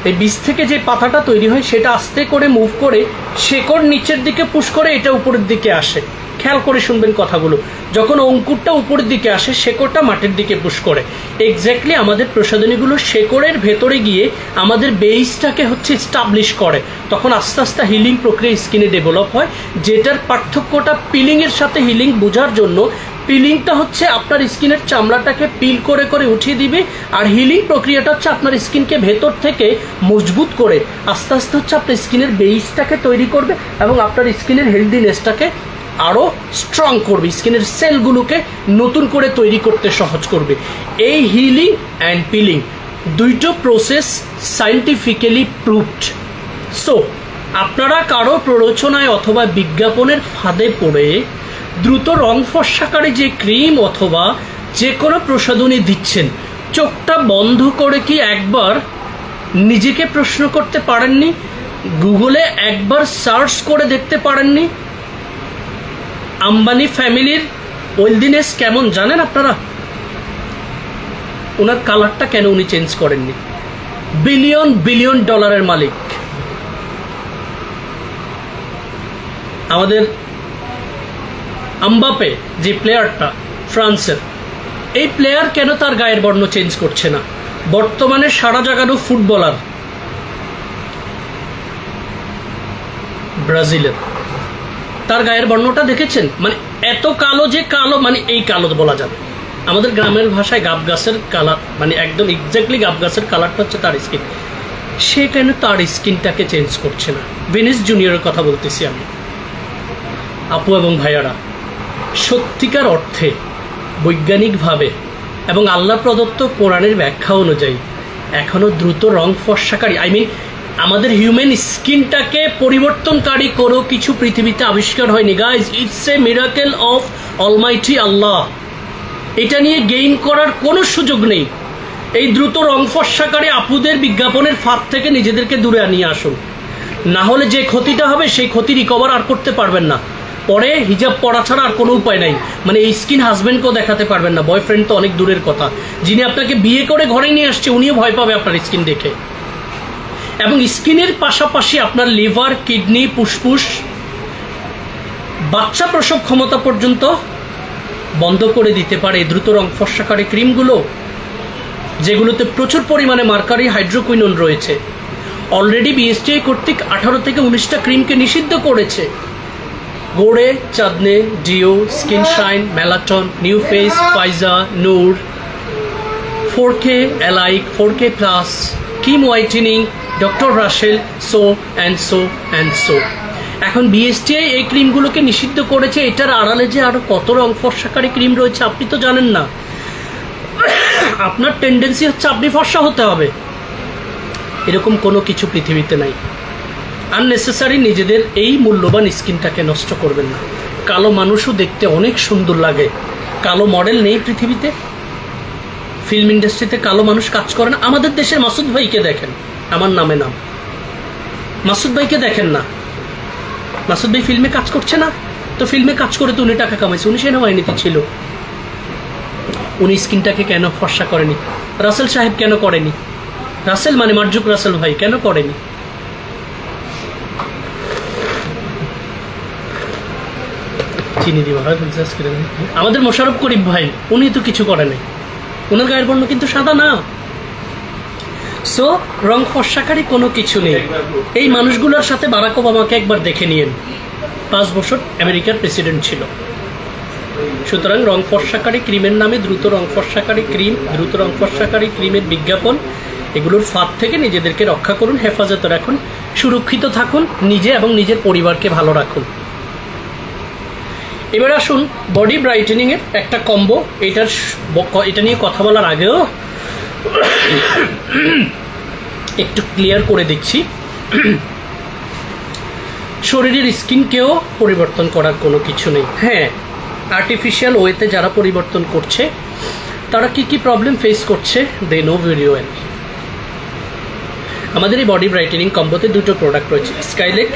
এই বীজ থেকে যে পাতাটা তৈরি হয় সেটা আস্তে করে মুভ করে শেকড় নিচের দিকে পুশ করে এটা উপরের দিকে আসে। খেয়াল করে শুনবেন কথাগুলো। যখন অঙ্কুরটা উপরের দিকে আসে শেকড়টা মাটির দিকে পুশ করে। এক্স্যাক্টলি আমাদের প্রসাধনীগুলো শেকড়ের ভেতরে গিয়ে আমাদের বেসটাকে হচ্ছে স্টাবলিশ করে। তখন আস্তে আস্তে হিলিং প্রক্রিয়া স্কিনে ডেভেলপ হয়, যেটার পার্থক্যটা পিলিংয়ের সাথে হিলিং বোঝার জন্য, পিলিংটা হচ্ছে আপনার স্কিনের চামড়াটাকে পিল করে করে উঠিয়ে দিবে, আর হিলিং প্রক্রিয়াটা হচ্ছে আপনার স্কিনকে ভেতর থেকে মজবুত করে আস্তে আস্তে হচ্ছে আপনার স্কিনের বেসটাকে তৈরি করবে এবং আপনার স্কিনের হেলদিনেসটাকে আরও স্ট্রং করবে, স্কিনের সেলগুলোকে নতুন করে তৈরি করতে সহজ করবে। এই হিলিং অ্যান্ড পিলিং দুইটো প্রসেস সায়েন্টিফিক্যালি প্রুভড। সো আপনারা কারো প্ররোচনায় অথবা বিজ্ঞাপনের ফাঁদে পড়ে দ্রুত রং ফর্সাকারী যে ক্রিম অথবা যে কোনো প্রসাধনী দিচ্ছেন, চোখটা বন্ধ করে কি একবার নিজেকে প্রশ্ন করতে পারেননি? গুগলে একবার সার্চ করে দেখতে পারেননি আম্বানি ফ্যামিলির ওয়েলদিনেস কেমন জানেন আপনারা? ওনার কালারটা কেন উনি চেঞ্জ করেননি? বিলিয়ন বিলিয়ন ডলারের মালিক আমাদের আম্বাপে যে প্লেয়ারটা ফ্রান্সের, এই প্লেয়ার কেন তার গায়ের বর্ণ চেঞ্জ করছে না? বর্তমানে সারা জাগানো ফুটবলার ব্রাজিলের, তার গায়ের বর্ণটা দেখেছেন? মানে এত কালো যে কালো, মানে এই কালো বলা যাবে আমাদের গ্রামের ভাষায় গাব গাছের কালার, মানে একদম এক্স্যাক্টলি গাব গাছের কালারটা হচ্ছে তার স্কিন। সে কেন তার স্কিনটাকে চেঞ্জ করছে না? ভিনিস জুনিয়রের কথা বলতেছি আমি। আপু এবং ভাইয়ারা, সত্যিকার অর্থে বৈজ্ঞানিকভাবে এবং আল্লাহ প্রদত্ত কোরআনের ব্যাখ্যা অনুযায়ী এখনও দ্রুত রং ফর্সাকারী, আমাদের হিউম্যান স্কিনটাকে পরিবর্তনকারী কোনো কিছু পৃথিবীতে আবিষ্কার হয়নি guys. It's a miracle of almighty Allah. এটা নিয়ে গেইন করার কোনো সুযোগ নেই। এই দ্রুত রং ফর্সাকারী আপুদের বিজ্ঞাপনের ফাঁদ থেকে নিজেদেরকে দূরে নিয়ে আসুন, না হলে যে ক্ষতিটা হবে সেই ক্ষতি রিকভার আর করতে পারবেন না। পরে হিজাব পরা ছাড়া আর কোনো উপায় নাই। মানে এই স্কিন হাজব্যান্ডকেও দেখাতে পারবেন না, বয়ফ্রেন্ড তো অনেক দূরের কথা, যিনি আপনাকে বিয়ে করে ঘরে নিয়ে আসছে উনিও ভয় পাবে আপনার স্কিন দেখে। এবং স্কিনের পাশাপাশি আপনার লিভার, কিডনি, ফুসফুস, বাচ্চা প্রসব ক্ষমতা পর্যন্ত বন্ধ করে দিতে পারে দ্রুত রং ফর্সাকারী ক্রিমগুলো, যেগুলোতে প্রচুর পরিমাণে মার্কারি হাইড্রোকুইনোন রয়েছে। অলরেডি বিএসটিআই কর্তৃক 18 থেকে 19টা ক্রিমকে নিষিদ্ধ করেছে। Goree, Chandni, Dio, skin shine, Melaton, new face, Faiza, Noor, 4K alike, 4K plus, Kim whitening, doctor Rasel, so and so and so. এখন বিএসটিআই এই ক্রিমগুলোকে নিষিদ্ধ করেছে, এটার আড়ালে যে আরও কত রং ফর্সাকারী ক্রিম রয়েছে আপনি তো জানেন না। আপনার টেন্ডেন্সি হচ্ছে আপনি ফর্সা হতে হবে, এরকম কোনো কিছু পৃথিবীতে নাই। আননেসেসারি নিজেদের এই মূল্যবান স্কিনটাকে নষ্ট করবেন না। কালো মানুষও দেখতে অনেক সুন্দর লাগে। কালো মডেল নেই পৃথিবীতে, ফিল্ম ইন্ডাস্ট্রিতে কালো মানুষ কাজ করে না। আমাদের দেশের মাসুদ ভাইকে দেখেন, আমার নামে নাম, মাসুদ ভাইকে দেখেন না? মাসুদ ভাই ফিল্মে কাজ করছে না তো? ফিল্মে কাজ করে তো উনি টাকা কামাইছে, উনি সেনাবাহিনীতে ছিল, উনি স্কিনটাকে কেন ফর্সা করেনি? রাসেল সাহেব কেন করেনি? রাসেল মানে মার্জুক রাসেল ভাই কেন করেনি? চিনি দিব আমাদের মোশাররফ করিম ভাই, উনি তো কিছু করে নাই, ওনার গায়ের বর্ণ কিন্তু সাদা না। সো রং ফর্সাকারী কোনো কিছু নেই। এই মানুষগুলোর সাথে বারাক ওবামাকে একবার দেখে নিয়েন, 5 বছর আমেরিকার প্রেসিডেন্ট ছিল। সুতরাং রং ফর্সাকারী ক্রিমের নামে দ্রুত রং ফর্সাকারী ক্রিম, দ্রুত রং ফর্সাকারী ক্রিমের বিজ্ঞাপন, এগুলোর ফাঁদ থেকে নিজেদেরকে রক্ষা করুন, হেফাজত রাখুন, সুরক্ষিত থাকুন, নিজে এবং নিজের পরিবারকে ভালো রাখুন। এবার আসুন বডি ব্রাইটেনিং এর একটা কম্বো। এটা নিয়ে কথা বলার আগেও একটু ক্লিয়ার করে দিচ্ছি, শরীরের স্কিনকেও পরিবর্তন করার কোনো কিছু নেই। হ্যাঁ, আর্টিফিশিয়াল ওয়েতে যারা পরিবর্তন করছে তারা কি কি প্রবলেম ফেস করছে দে নো ভেরি ওয়েল। আমাদের এই বডি ব্রাইটেনিং কম্বোতে দুটো প্রোডাক্ট রয়েছে, স্কাইলেক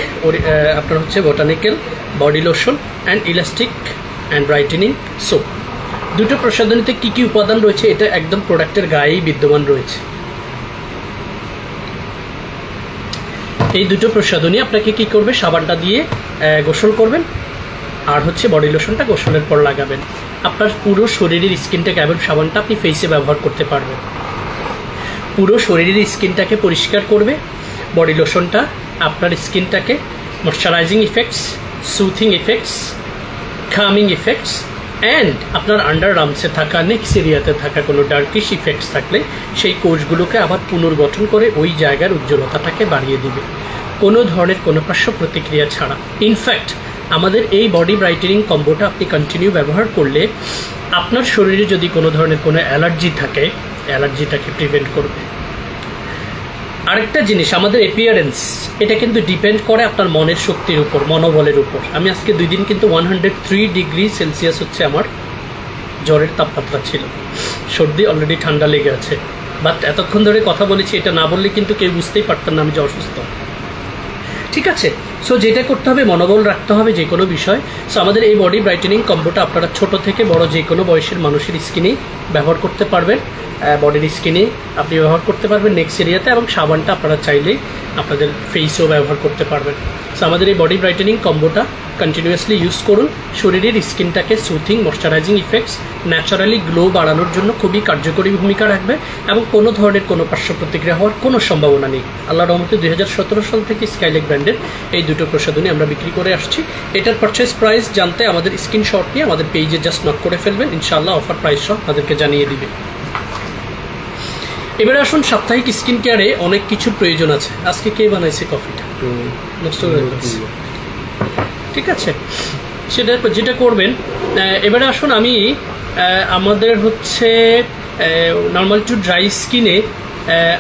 আপনার হচ্ছে botanical body lotion and elastic and brightening soap. দুটো প্রসাধনীতে কি কি উপাদান রয়েছে এটা একদম প্রোডাক্টের গায়েই বিদ্যমান রয়েছে। এই দুটো প্রসাধনী আপনাকে কি করবে, সাবানটা দিয়ে গোসল করবেন, আর হচ্ছে বডি লোশনটা গোসলের পর লাগাবেন। আপনার পুরো শরীরের স্কিনটাকে, এবং সাবানটা আপনি ফেসে ব্যবহার করতে পারবেন, পুরো শরীরের স্কিনটাকে পরিষ্কার করবে। বডি লোশনটা আপনার স্কিনটাকে moisturising effects, soothing effects, coming effects and আপনার আন্ডার আর্মসে থাকা, নেক্সট এরিয়াতে থাকা কোনো ডার্কিশ ইফেক্টস থাকলে সেই কোষগুলোকে আবার পুনর্গঠন করে ওই জায়গার উজ্জ্বলতাটাকে বাড়িয়ে দিবে, কোনো ধরনের কোনো পার্শ্ব প্রতিক্রিয়া ছাড়া। ইনফ্যাক্ট আমাদের এই বডি ব্রাইটেনিং কম্বোটা আপনি কন্টিনিউ ব্যবহার করলে আপনার শরীরে যদি কোনো ধরনের কোনো অ্যালার্জি থাকে, অ্যালার্জিটাকে প্রিভেন্ট করবে। আরেকটা জিনিস, আমাদের অ্যাপিয়ারেন্স এটা কিন্তু ডিপেন্ড করে আপনার মনের শক্তির উপর, মনোবলের উপর। আমি আজকে 2 দিন কিন্তু 103 ডিগ্রি সেলসিয়াস হচ্ছে আমার জ্বরের তাপমাত্রা ছিল, সর্দি অলরেডি ঠান্ডা লেগে আছে, বাট এতক্ষণ ধরে কথা বলেছি, এটা না বললে কিন্তু কেউ বুঝতেই পারতেন না আমি যে অসুস্থ। ঠিক আছে, সো যেটা করতে হবে, মনোবল রাখতে হবে যে কোনো বিষয়। সো আমাদের এই বডি ব্রাইটেনিং কম্বোটা আপনারা ছোট থেকে বড় যে কোনো বয়সের মানুষের স্কিনে ব্যবহার করতে পারবেন, বডির স্কিনে আপনি ব্যবহার করতে পারবেন, নেক্সট এরিয়াতে, এবং সাবানটা আপনারা চাইলেই আপনাদের ফেসেও ব্যবহার করতে পারবেন। সো আমাদের এই বডি ব্রাইটেনিং কম্বোটা কন্টিনিউয়াসলি ইউজ করুন, শরীরের স্কিনটাকে soothing, moisturising effects, naturally glow বাড়ানোর জন্য খুবই কার্যকরী ভূমিকা রাখবে, এবং কোনো ধরনের কোনো পার্শ্ব প্রতিক্রিয়া হওয়ার কোনো সম্ভাবনা নেই। আল্লাহর রহমতে 2017 সাল থেকে স্কাইলেক ব্র্যান্ডের এই দুটো প্রসাধনী আমরা বিক্রি করে আসছি। এটার পারচেস প্রাইস জানতে আমাদের স্ক্রিনশট নিয়ে আমাদের পেজে জাস্ট নক করে ফেলবেন, ইনশাআল্লাহ অফার প্রাইস সহ আমাদেরকে জানিয়ে দিবে। এবারে আসুন, সাপ্তাহিক স্কিন কেয়ারে অনেক কিছুর প্রয়োজন আছে। আজকে কে বানাইছে কফিটা? নষ্ট হয়ে গেছে। ঠিক আছে, যেটা করবেন, এবারে আসুন আমি আমাদের হচ্ছে নর্মাল টু ড্রাই স্কিনে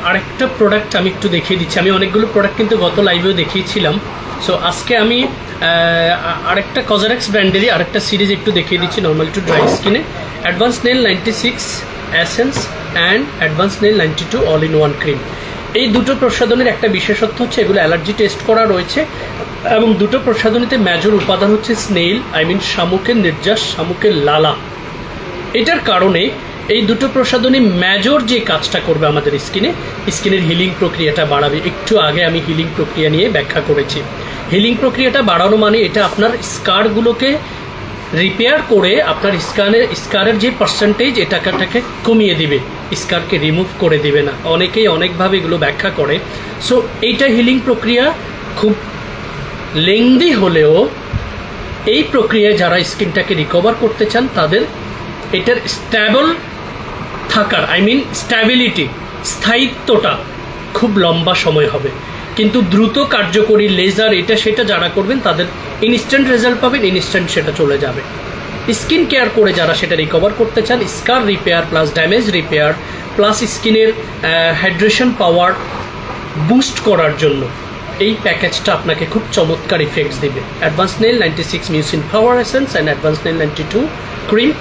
আরেকটা প্রোডাক্ট আমি একটু দেখিয়ে দিচ্ছি। আমি অনেকগুলো প্রোডাক্ট কিন্তু গত লাইভেও দেখিয়েছিলাম। সো আজকে আমি আরেকটা কজারেক্স ব্র্যান্ডেরই আরেকটা সিরিজ একটু দেখিয়ে দিচ্ছি নর্মাল টু ড্রাই স্কিনে। Advance snail 96 essence and advance snail 92 all in one cream. এই দুটো প্রসাধনীর একটা বিশেষত্ব হচ্ছে এগুলো অ্যালার্জি টেস্ট করা রয়েছে, এবং দুটো প্রসাধনীতে মেজর উপাদান হচ্ছে স্নেইল, শামুকের নির্যাস, শামুকের লালা। এটার কারণে এই দুটো প্রসাধনী মেজর যে কাজটা করবে আমাদের স্কিনের হিলিং প্রক্রিয়াটা বাড়াবে। একটু আগে আমি হিলিং প্রক্রিয়া নিয়ে ব্যাখ্যা করেছি। হিলিং প্রক্রিয়াটা বাড়ানো মানে এটা আপনার স্কারগুলোকে রিপেয়ার করে আপনার স্কারের যে পার্সেন্টেজ এটাকে কমিয়ে দিবে, স্কারকে রিমুভ করে দিবে না। অনেকেই অনেকভাবে এগুলো ব্যাখ্যা করে। সো এইটা হিলিং প্রক্রিয়া খুব লেংদি হলেও এই প্রক্রিয়ায় যারা স্কিনটাকে রিকভার করতে চান তাদের এটার স্ট্যাবল থাকার স্ট্যাবিলিটি, স্থায়িত্বটা খুব লম্বা সময় হবে। কিন্তু দ্রুত কার্যকরী লেজার এটা সেটা যারা করবেন তাদের ইনস্ট্যান্ট রেজাল্ট পাবেন, ইনস্ট্যান্ট সেটা চলে যাবে। স্কিন কেয়ার করে যারা সেটা রিকভার করতে চান, scar repair plus damage repair plus স্কিনের হাইড্রেশন পাওয়ার বুস্ট করার জন্য এই প্যাকেজটা আপনাকে খুব চমৎকার ইফেক্টস দিবে। Advance snail 96 mucin power essence and advance snail 92 cream.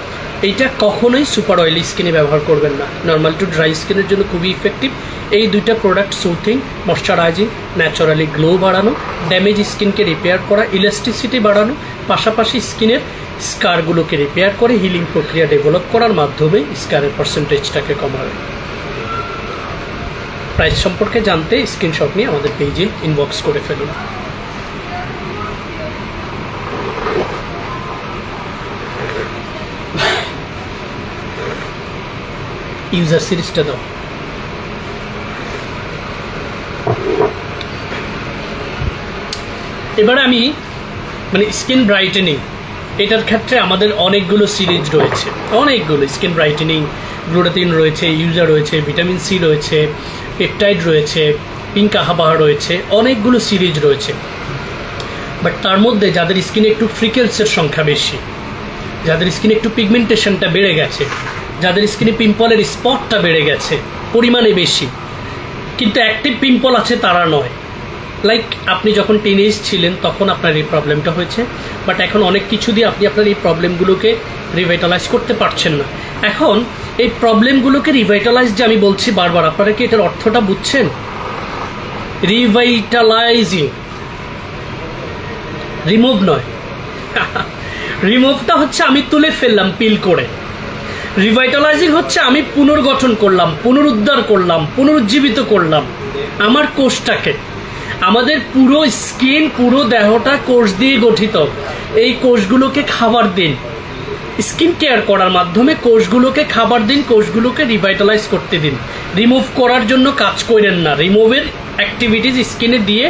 এইটা কখনোই সুপার অয়েলি স্কিনে ব্যবহার করবেন না, নর্মাল টু ড্রাই স্কিনের জন্য খুবই ইফেক্টিভ। এই দুইটা product soothing, moisturising, naturally glow বাড়ানো, ড্যামেজ স্কিনকে রিপেয়ার করা, ইলাস্টিসিটি বাড়ানো, পাশাপাশি স্কিনের স্কারগুলোকে রিপেয়ার করে হিলিং প্রক্রিয়া ডেভেলপ করার মাধ্যমে স্কারের পার্সেন্টেজটাকে কমাবে। প্রাইস সম্পর্কে জানতে স্ক্রিনশট নিয়ে আমাদের পেজে ইনবক্স করে ফেলুন। ইউজার সিরিজটা দাও। এবারে আমি মানে স্কিন ব্রাইটেনিং, এটার ক্ষেত্রে আমাদের অনেকগুলো সিরিজ রয়েছে, অনেকগুলো স্কিন ব্রাইটেনিং, গ্লুটাথিন রয়েছে, ইউজা রয়েছে, ভিটামিন সি রয়েছে, পেপটাইড রয়েছে, পিঙ্ক আহাবাহা রয়েছে, অনেকগুলো সিরিজ রয়েছে। বাট তার মধ্যে যাদের স্কিনে একটু ফ্রিকেলসের সংখ্যা বেশি, যাদের স্কিনে একটু পিগমেন্টেশনটা বেড়ে গেছে, যাদের স্কিনে পিম্পলের স্পটটা বেড়ে গেছে পরিমাণে বেশি, কিন্তু অ্যাক্টিভ পিম্পল আছে তারা নয়, লাইক আপনি যখন টিনেজ ছিলেন তখন আপনার এই প্রবলেমটা হয়েছে, বাট এখন অনেক কিছু দিয়ে আপনি আপনার এই প্রবলেমগুলোকে রিভাইটালাইজ করতে পারছেন না। এখন এই প্রবলেমগুলোকে রিভাইটালাইজ যে আমি বলছি বারবার, আপনারা কি এটার অর্থটা বুঝছেন? রিভাইটালাইজিং, রিমুভ নয়। রিমুভটা হচ্ছে আমি তুলে ফেললাম পিল করে, রিভাইটালাইজিং হচ্ছে আমি পুনর্গঠন করলাম, পুনরুদ্ধার করলাম, পুনরুজ্জীবিত করলাম আমার কোষটাকে। আমাদের পুরো স্কিন, পুরো দেহটা কোষ দিয়ে গঠিত। এই কোষগুলোকে খাবার দিন, স্কিন কেয়ার করার মাধ্যমে কোষগুলোকে খাবার দিন, কোষগুলোকে রিভাইটালাইজ করতে দিন। রিমুভ করার জন্য কাজ করেন না, রিমুভের অ্যাক্টিভিটিস স্কিনে দিয়ে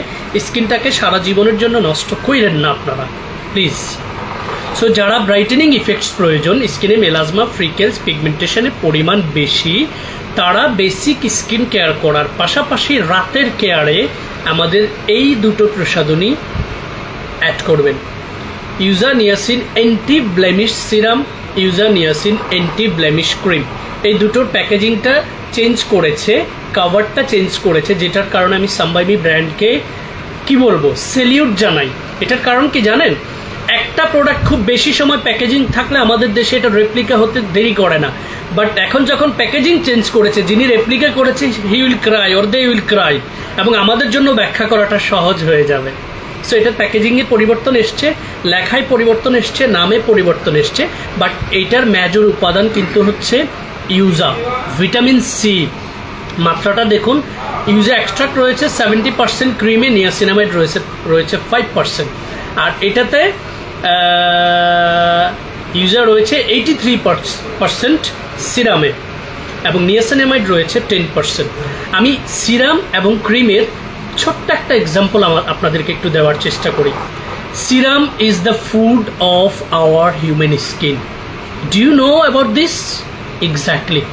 স্কিনটাকে সারা জীবনের জন্য নষ্ট করেন না আপনারা প্লিজ। সো যারা ব্রাইটেনিং ইফেক্টস প্রয়োজন, স্কিনে মেলাজমা, ফ্রিকেলস, পিগমেন্টেশনের পরিমাণ বেশি, তারা বেসিক স্কিন কেয়ার করার পাশাপাশি রাতের কেয়ারে আমাদের এই দুটো প্রসাধনী অ্যাড করবেন। Yuja niacin anti blemish serum, Yuja niacin anti blemish cream, এই দুটোর প্যাকেজিংটা চেঞ্জ করেছে, কাভারটা চেঞ্জ করেছে, যেটার কারণে আমি সাম্বাইমি ব্র্যান্ডকে কি বলবো, সেলিউট জানাই। এটার কারণ কি জানেন? একটা প্রোডাক্ট খুব বেশি সময় প্যাকেজিং থাকলে আমাদের দেশে এটা রেপ্লিকা হতে দেরি করে না, বাট এখন যখন প্যাকেজিং চেঞ্জ করেছে, যিনি রেপ্লিকা করেছে he will cry or they will cry, এবং আমাদের জন্য ব্যাখ্যা করাটা সহজ হয়ে যাবে। সো এটার প্যাকেজিংয়ে পরিবর্তন এসছে, লেখায় পরিবর্তন এসছে, নামে পরিবর্তন এসছে, বাট এইটার মেজর উপাদান কিন্তু হচ্ছে ইউজা। ভিটামিন সি মাত্রাটা দেখুন, ইউজা এক্সট্রাক্ট রয়েছে 70% ক্রিমে, নিয়াসিনামাইড রয়েছে 5%, আর এটাতে ইউজা রয়েছে 83% সিরামে, এবং নিয়াসিনামাইড রয়েছে 10%। আমি সিরাম এবং ক্রিমের ছোট্ট একটা এক্সাম্পল আপনাদেরকে একটু দেওয়ার চেষ্টা করি। Serum is the food of our human skin. Do you know about this? Exactly.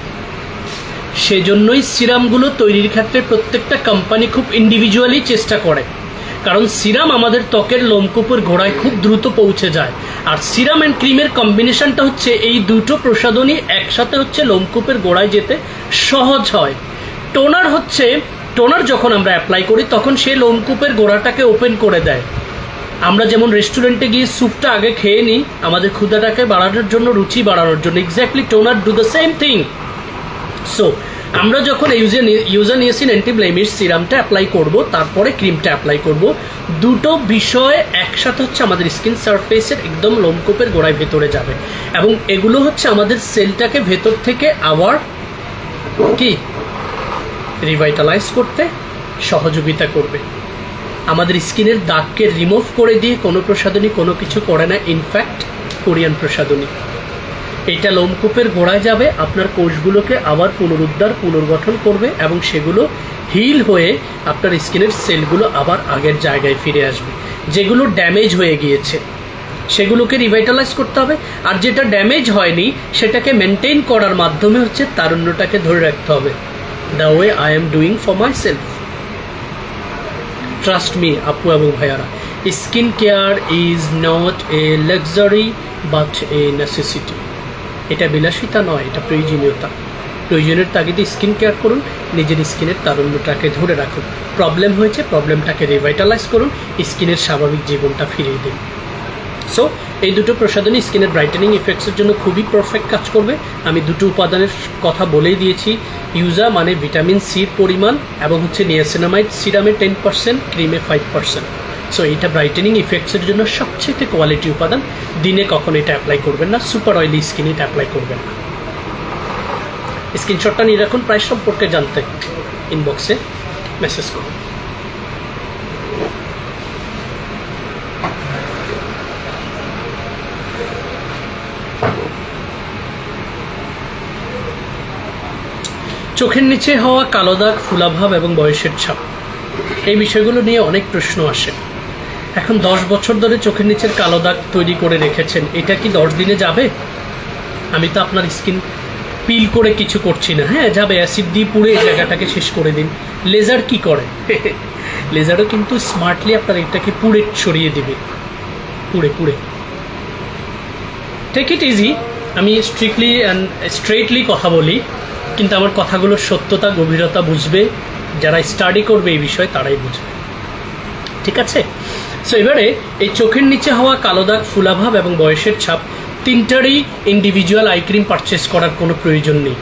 সেজন্যই সিরামগুলো তৈরির ক্ষেত্রে প্রত্যেকটা কোম্পানি খুব ইন্ডিভিজুয়ালি চেষ্টা করে, কারণ সিরাম আমাদের ত্বকের লোমকূপের গোড়ায় খুব দ্রুত পৌঁছে যায়, আর সিরাম অ্যান্ড ক্রিমের কম্বিনেশনটা হচ্ছে এই দুটো প্রসাধনী একসাথে হচ্ছে লোমকূপের গোড়ায় যেতে সহজ হয়। টোনার যখন আমরা অ্যাপ্লাই করি তখন সে লোমকূপের গোড়াটাকে ওপেন করে দেয়। আমরা যেমন রেস্টুরেন্টে গিয়ে স্যুপটা আগে খেয়ে নিই আমাদের ক্ষুধাটাকে বাড়ানোর জন্য, রুচি বাড়ানোর জন্য, exactly toner do the same thing. So আমরা যখন ইউজা নিয়াসিন অ্যান্টি ব্লেমিশ সিরামটা অ্যাপ্লাই করব, তারপরে ক্রিমটা অ্যাপ্লাই করব, দুটো বিষয় একসাথে হচ্ছে আমাদের স্কিন সারফেসের একদম লোমকূপের গোড়ায় ভেতরে যাবে, এবং এগুলো হচ্ছে আমাদের সেলটাকে ভেতর থেকে আবার কি রিভাইটালাইজ করতে সহযোগিতা করবে। আমাদের স্কিনের দাগকে রিমুভ করে দিয়ে কোনো প্রসাধনী কোনো কিছু করে না, ইনফ্যাক্ট কোরিয়ান প্রসাধনী। এটা লোমকূপের গোড়ায় যাবে, আপনার কোষগুলোকে আবার পুনর্গঠন করবে, এবং সেগুলো হিল হয়ে আপনার স্কিনের সেলগুলো আবার আগের জায়গায় ফিরে আসবে। যেগুলো ড্যামেজ হয়ে গিয়েছে সেগুলোকে রিভাইটালাইজ করতে হবে, আর যেটা ড্যামেজ হয়নি সেটাকে মেনটেন করার মাধ্যমে হচ্ছে তারুণ্যটাকে ধরে রাখতে হবে। The way I am doing for my self. Trust me আপু এবং ভাইয়ারা, skin care is not a luxury but A necessity. এটা বিলাসিতা নয়, এটা প্রয়োজনীয়তা। প্রয়োজনের তাগিদে স্কিন কেয়ার করুন, নিজের স্কিনের তারুণ্যটাকে ধরে রাখুন। প্রবলেম হয়েছে, প্রবলেমটাকে রিভাইটালাইজ করুন, স্কিনের স্বাভাবিক জীবনটা ফিরিয়ে দিন। সো এই দুটো প্রসাধনী স্কিনের ব্রাইটেনিং ইফেক্টসের জন্য খুবই পারফেক্ট কাজ করবে। আমি দুটো উপাদানের কথা বলেই দিয়েছি, ইউজা মানে ভিটামিন সির পরিমাণ, এবং হচ্ছে নিয়াসিনামাইড সিরামে 10%, ক্রিমে 5%। সো এটা ব্রাইটেনিং ইফেক্টসের জন্য সবচেয়ে কোয়ালিটি উপাদান। দিনে কখনো এটা অ্যাপ্লাই করবেন না, সুপার অয়েলি স্কিনে এটা অ্যাপ্লাই করবেন না। স্ক্রিনশটটা নিয়ে রাখুন, প্রাইস সম্পর্কে জানতে ইনবক্সে মেসেজ করুন। চোখের নিচে হওয়া কালো দাগ, ফুলাভাব এবং বয়সের ছাপ, এই বিষয়গুলো নিয়ে অনেক প্রশ্ন আসে। এখন 10 বছর ধরে চোখের নিচের কালো দাগ তৈরি করে রেখেছেন, এটা কি 10 দিনে যাবে? আমি তো আপনার স্কিন পিল করে কিছু করছি না। হ্যাঁ যাবে, অ্যাসিড দিয়ে পুড়ে এই জায়গাটাকে শেষ করে দিন। লেজার কি করে? লেজারও কিন্তু স্মার্টলি আপনার এটাকে পুড়ে সরিয়ে দিবে, পুড়ে পুড়ে। Take it easy. আমি স্ট্রিক্টলি অ্যান্ড স্ট্রেটলি কথা বলি, কিন্তু আমার কথাগুলোর সত্যতা গভীরতা বুঝবে যারা স্টাডি করবে এই বিষয়ে, তারাই বুঝবে। ঠিক আছে? সো এবারে এই চোখের নিচে হওয়া কালো দাগ, ফুলাভাব এবং বয়সের ছাপ তিনটারই ইন্ডিভিজুয়াল আই ক্রিম পারচেস করার কোনো প্রয়োজন নেই।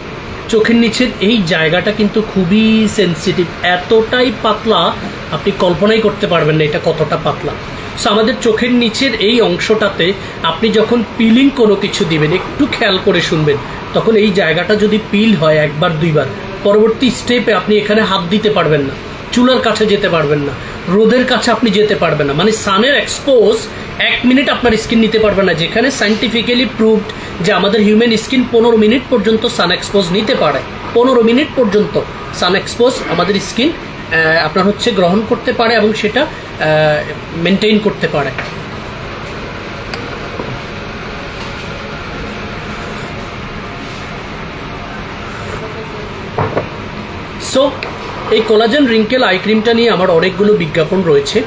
চোখের নিচের এই জায়গাটা কিন্তু খুবই সেন্সিটিভ, এতটাই পাতলা আপনি কল্পনাই করতে পারবেন না এটা কতটা পাতলা। সো আমাদের চোখের নিচের এই অংশটাতে আপনি যখন পিলিং কোনো কিছু দিবেন, একটু খেয়াল করে শুনবেন, তখন এই জায়গাটা যদি পিল হয় একবার দুইবার, পরবর্তী স্টেপে আপনি এখানে হাত দিতে পারবেন না, চুলার কাছে যেতে পারবেন না, রোদের কাছে আপনি যেতে পারবেন না, মানে সানের এক্সপোজ 1 মিনিট আপনার স্কিন নিতে পারবে না, যেখানে সায়েন্টিফিক্যালি প্রুভড যে আমাদের হিউম্যান স্কিন 15 মিনিট পর্যন্ত সান এক্সপোজ নিতে পারে। 15 মিনিট পর্যন্ত সান এক্সপোজ আমাদের স্কিন আপনার হচ্ছে গ্রহণ করতে পারে এবং সেটা মেনটেইন করতে পারে। সো এই কোলাজেন রিঙ্কেল আই ক্রিমটা নিয়ে আমার অনেকগুলো বিজ্ঞাপন রয়েছে।